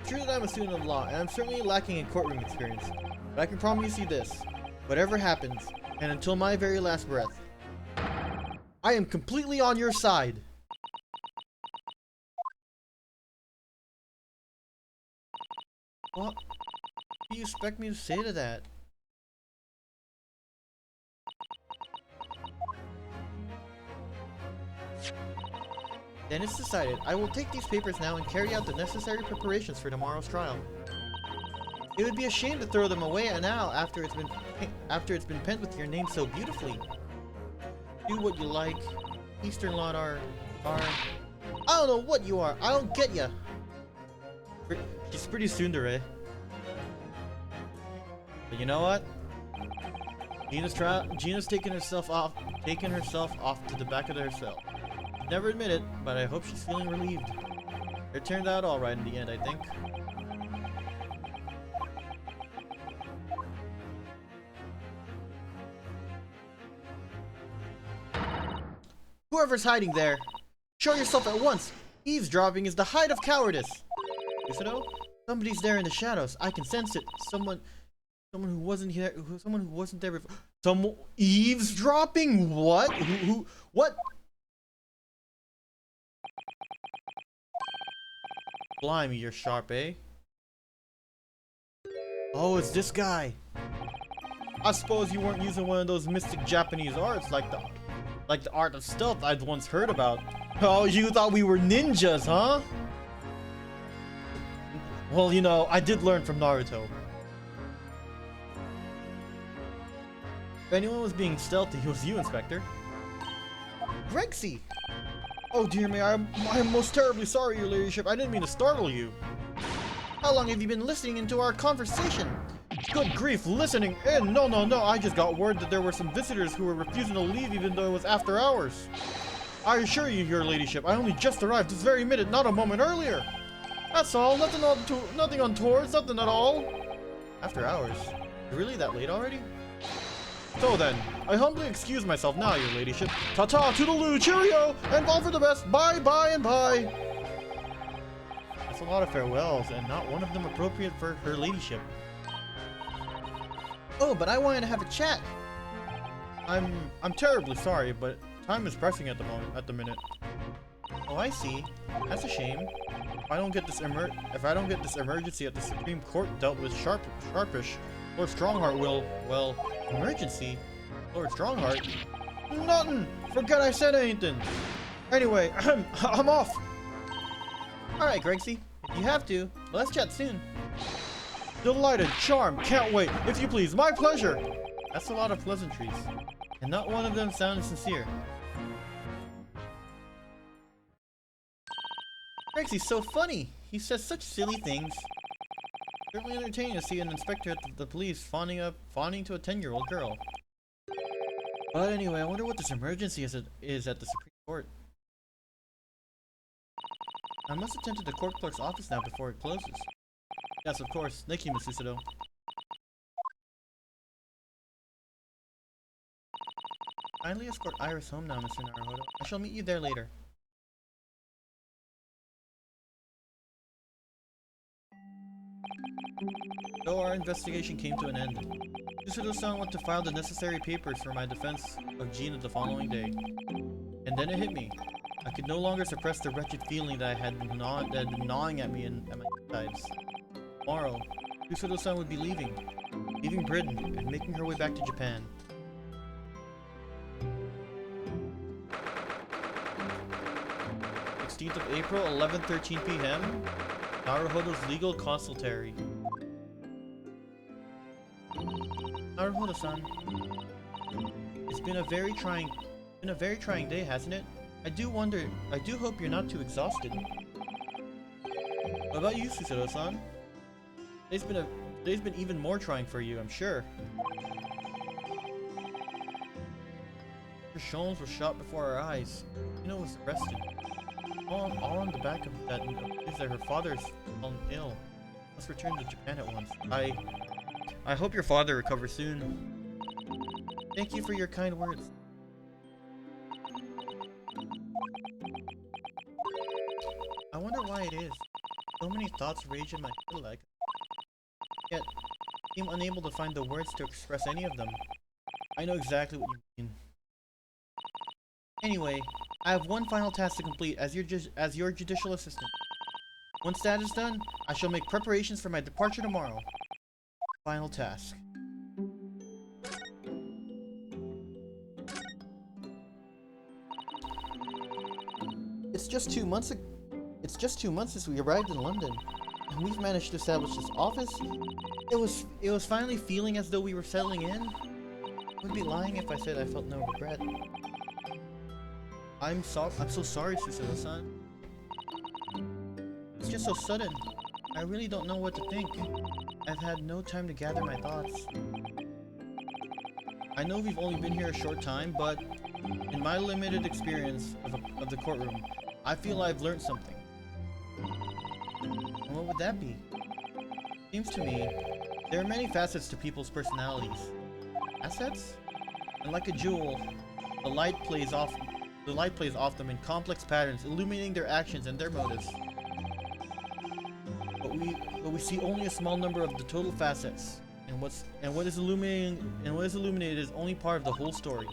It's true that I'm a student of law, and I'm certainly lacking in courtroom experience. But I can promise you this. Whatever happens, and until my very last breath, I am completely on your side. What do you expect me to say to that? Then it's decided. I will take these papers now and carry out the necessary preparations for tomorrow's trial. It would be a shame to throw them away now after it's been penned with your name so beautifully. Do what you like. Eastern Lot are... I don't know what you are. I don't get ya. She's pretty tsundere. But you know what? Gina's taking herself off to the back of her cell. She'd never admit it, but I hope she's feeling relieved. It turned out all right in the end, I think. Whoever's hiding there, show yourself at once. Eavesdropping is the height of cowardice. Lucido? Somebody's there in the shadows. I can sense it. Someone who wasn't here. Someone who wasn't there before. Some eavesdropping? What? Who? What? Blimey, you're sharp, eh? Oh, it's this guy. I suppose you weren't using one of those mystic Japanese arts like the art of stealth I'd once heard about. Oh, you thought we were ninjas, huh? Well, you know, I did learn from Naruto. If anyone was being stealthy, it was you, Inspector. Grexy! Oh dear me, I am most terribly sorry, your ladyship. I didn't mean to startle you. How long have you been listening into our conversation? Good grief, listening in? No, I just got word that there were some visitors who were refusing to leave even though it was after hours. I assure you, your ladyship, I only just arrived this very minute, not a moment earlier. That's all, nothing untoward, nothing at all. After hours? You're really that late already? So then, I humbly excuse myself now, your ladyship. Ta-ta, toodaloo, cheerio, and all for the best, bye, and bye. That's a lot of farewells, and not one of them appropriate for her ladyship. Oh, but I wanted to have a chat. I'm terribly sorry, but time is pressing at the minute. Oh, I see. That's a shame. If I don't get this emergency at the Supreme Court dealt with sharpish, Lord Strongheart will, well, emergency? Lord Strongheart? Nothing! Forget I said anything! Anyway, I'm off! Alright, Grexy. If you have to, let's chat soon. Delighted, charmed, can't wait. If you please, my pleasure! That's a lot of pleasantries. And not one of them sounded sincere. Grexy's so funny! He says such silly things. Certainly entertaining to see an inspector at the police fawning to a 10-year-old girl. But anyway, I wonder what this emergency is at the Supreme Court. I must attend to the court clerk's office now before it closes. Yes, of course. Thank you, Miss Lucido. Kindly escort Iris home now, Mr. Naruhodo. I shall meet you there later. So our investigation came to an end. Lucido-san went to file the necessary papers for my defense of Gina the following day. And then it hit me. I could no longer suppress the wretched feeling that had been gnawing at me at my insides. Tomorrow, Lucido-san would be leaving Britain and making her way back to Japan. 16th of April, 11:13 p.m. Naruhodo's legal consultary. Naruhodo-san, it's been a very trying day, hasn't it? I do hope you're not too exhausted. What about you, Susato-san? Today's been even more trying for you, I'm sure. Her Sholmes were shot before our eyes. Ino was arrested. All on the back of that news that her father's fallen ill. Must return to Japan at once. I hope your father recovers soon. Thank you for your kind words. I wonder why it is. So many thoughts rage in my head like, yet seem unable to find the words to express any of them. I know exactly what you mean. Anyway, I have one final task to complete as your judicial assistant. Once that is done, I shall make preparations for my departure tomorrow. Final task. It's just 2 months since we arrived in London, and we've managed to establish this office. It was finally feeling as though we were settling in. I would be lying if I said I felt no regret. I'm so sorry, Susato-san. It's just so sudden. I really don't know what to think. I've had no time to gather my thoughts. I know we've only been here a short time, but in my limited experience of the courtroom, I feel I've learned something. And what would that be? Seems to me, there are many facets to people's personalities. Facets? And like a jewel, the light plays off them in complex patterns, illuminating their actions and their motives. But we see only a small number of the total facets, and what is illuminated is only part of the whole story.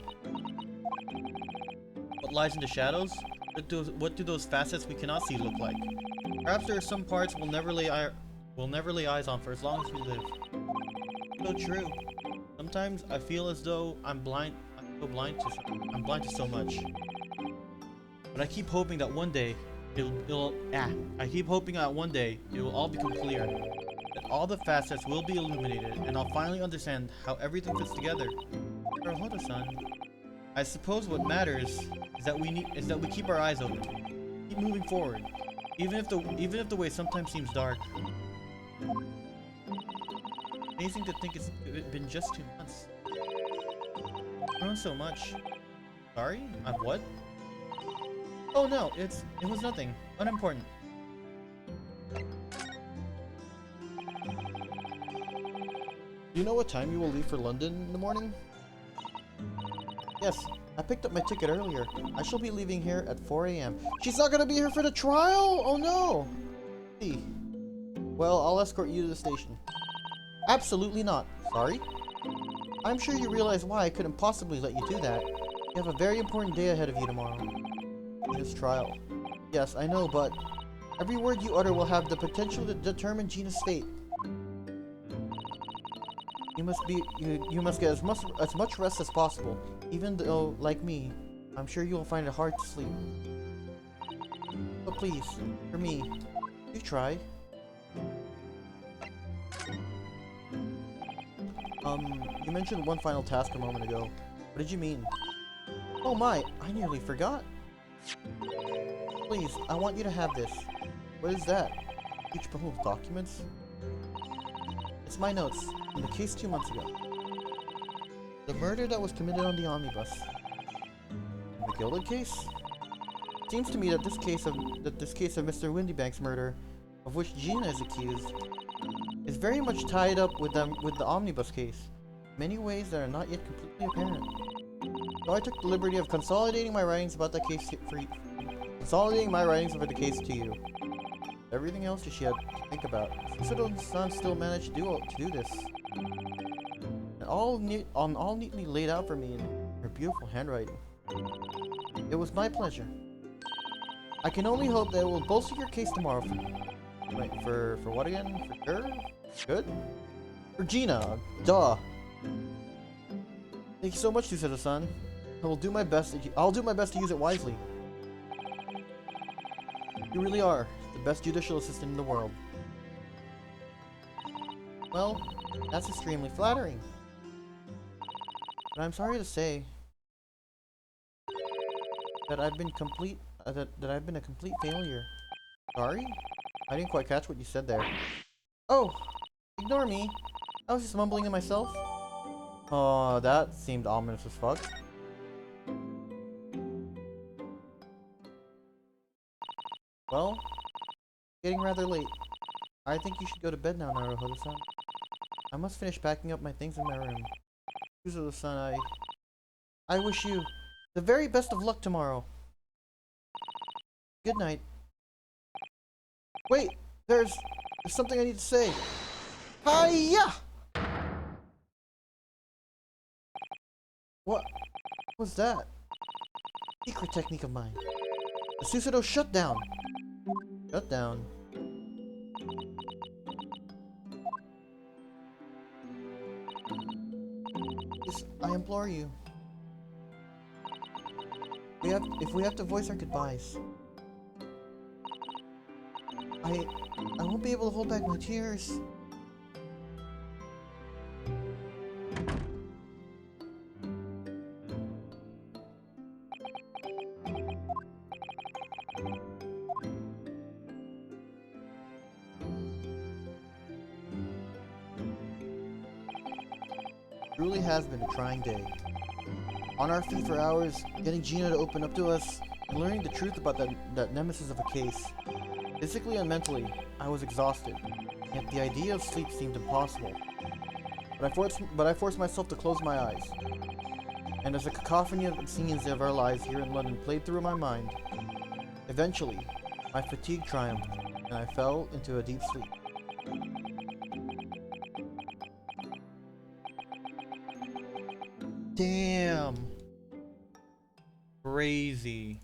What lies in the shadows? What do those facets we cannot see look like? Perhaps there are some parts we'll never lay eyes on for as long as we live. So true. Sometimes I feel as though I'm blind to so much. But I keep hoping that one day it will all become clear. That all the facets will be illuminated, and I'll finally understand how everything fits together. Naruhodo-san, I suppose what matters is that we keep our eyes open. Keep moving forward. Even if the way sometimes seems dark. Amazing to think it's been just 2 months. I've grown so much. Sorry? I've what? Oh no, it was nothing. Unimportant. Do you know what time you will leave for London in the morning? Yes, I picked up my ticket earlier. I shall be leaving here at 4 AM. She's not gonna be here for the trial? Oh no! See. Well, I'll escort you to the station. Absolutely not. Sorry? I'm sure you realize why I couldn't possibly let you do that. You have a very important day ahead of you tomorrow. Gina's trial. Yes, I know, but every word you utter will have the potential to determine Gina's fate. You must get as much rest as possible, even though, like me, I'm sure you will find it hard to sleep. But please, for me, do try. You mentioned one final task a moment ago. What did you mean? Oh my, I nearly forgot. Please, I want you to have this. What is that? A huge bundle of documents? It's my notes, from the case 2 months ago. The murder that was committed on the omnibus. The Gilded case? It seems to me that this case of Mr. Windybank's murder, of which Gina is accused, is very much tied up with the omnibus case, in many ways that are not yet completely apparent. So I took the liberty of consolidating my writings about the case over the case to you. Everything else she had to think about. Susato-san still managed to do this. And all neatly laid out for me in her beautiful handwriting. It was my pleasure. I can only hope that it will bolster your case tomorrow for what again? For her? Good? For Gina. Duh. Thank you so much, Susato-san. I'll do my best to use it wisely. You really are the best judicial assistant in the world. Well, that's extremely flattering. but I'm sorry to say that I've been a complete failure. Sorry? I didn't quite catch what you said there. Oh, ignore me. I was just mumbling to myself. Oh, that seemed ominous as fuck. Well, getting rather late. I think you should go to bed now, Naruhodo-san. I must finish packing up my things in my room. Suzuto-san, I wish you the very best of luck tomorrow. Good night. Wait, there's something I need to say. Hiya! What was that? Secret technique of mine. The Suzuto shutdown. Shutdown. Please, I implore you. If we have to voice our goodbyes. I won't be able to hold back my tears. Truly has been a trying day. On our feet for hours, getting Gina to open up to us, and learning the truth about that nemesis of a case. Physically and mentally, I was exhausted, yet the idea of sleep seemed impossible. But I forced myself to close my eyes. And as a cacophony of scenes of our lives here in London played through my mind, eventually, my fatigue triumphed, and I fell into a deep sleep. Damn. Crazy.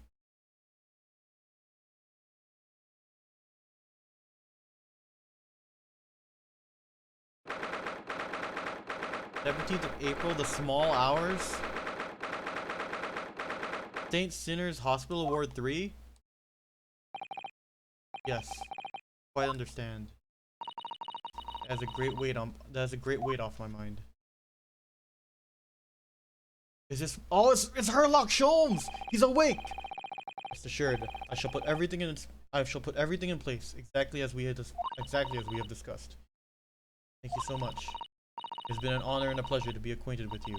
17th of April, the small hours. Saint Sinners Hospital Award 3. Yes. Quite understand. That's a great weight off my mind. Is this it's Herlock Sholmes! He's awake! Rest assured, I shall put everything in place exactly as we have discussed. Thank you so much. It's been an honor and a pleasure to be acquainted with you.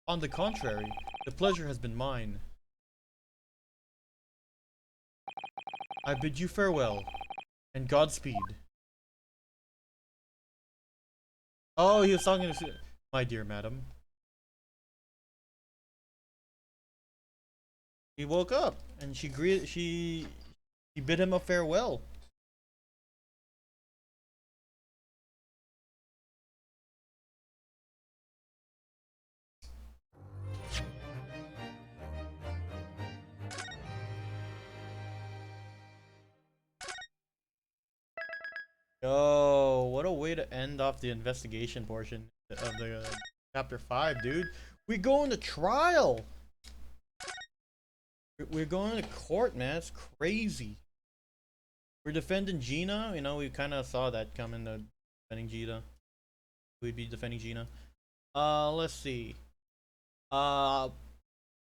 On the contrary, the pleasure has been mine. I bid you farewell, and Godspeed. Oh, he was talking to my dear madam. He woke up, and she bid him a farewell. Yo, what a way to end off the investigation portion of the chapter 5, dude. We going to trial. We're going to court, man. It's crazy. We're defending Gina. You know, we kind of saw that coming. Defending Gina. We'd be defending Gina. Let's see.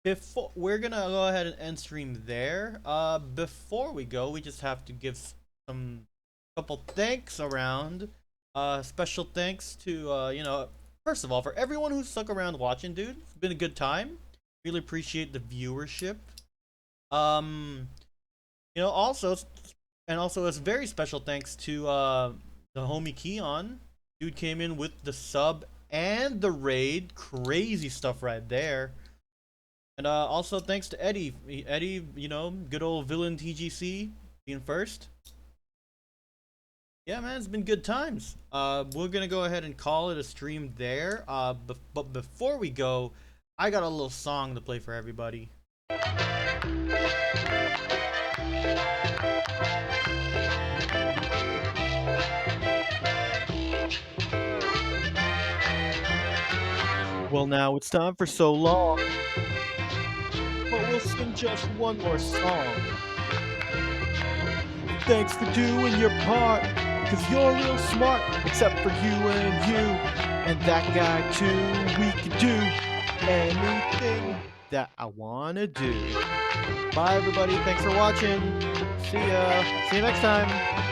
Before we're gonna go ahead and end stream there. Before we go, we just have to give some couple thanks around. Special thanks to you know, first of all, for everyone who stuck around watching, dude. It's been a good time. Really appreciate the viewership. You know, also a very special thanks to the homie Keon. Dude came in with the sub and the raid. Crazy stuff right there. And also thanks to Eddie. Eddie, you know, good old villain TGC being first. Yeah, man, it's been good times. We're gonna go ahead and call it a stream there. But before we go, I got a little song to play for everybody. Well, now it's time for So Long, but we'll sing just one more song. Thanks for doing your part, 'cause you're real smart, except for you and you. and that guy too. We can do anything that I wanna do. Bye everybody, thanks for watching. See ya. See you next time.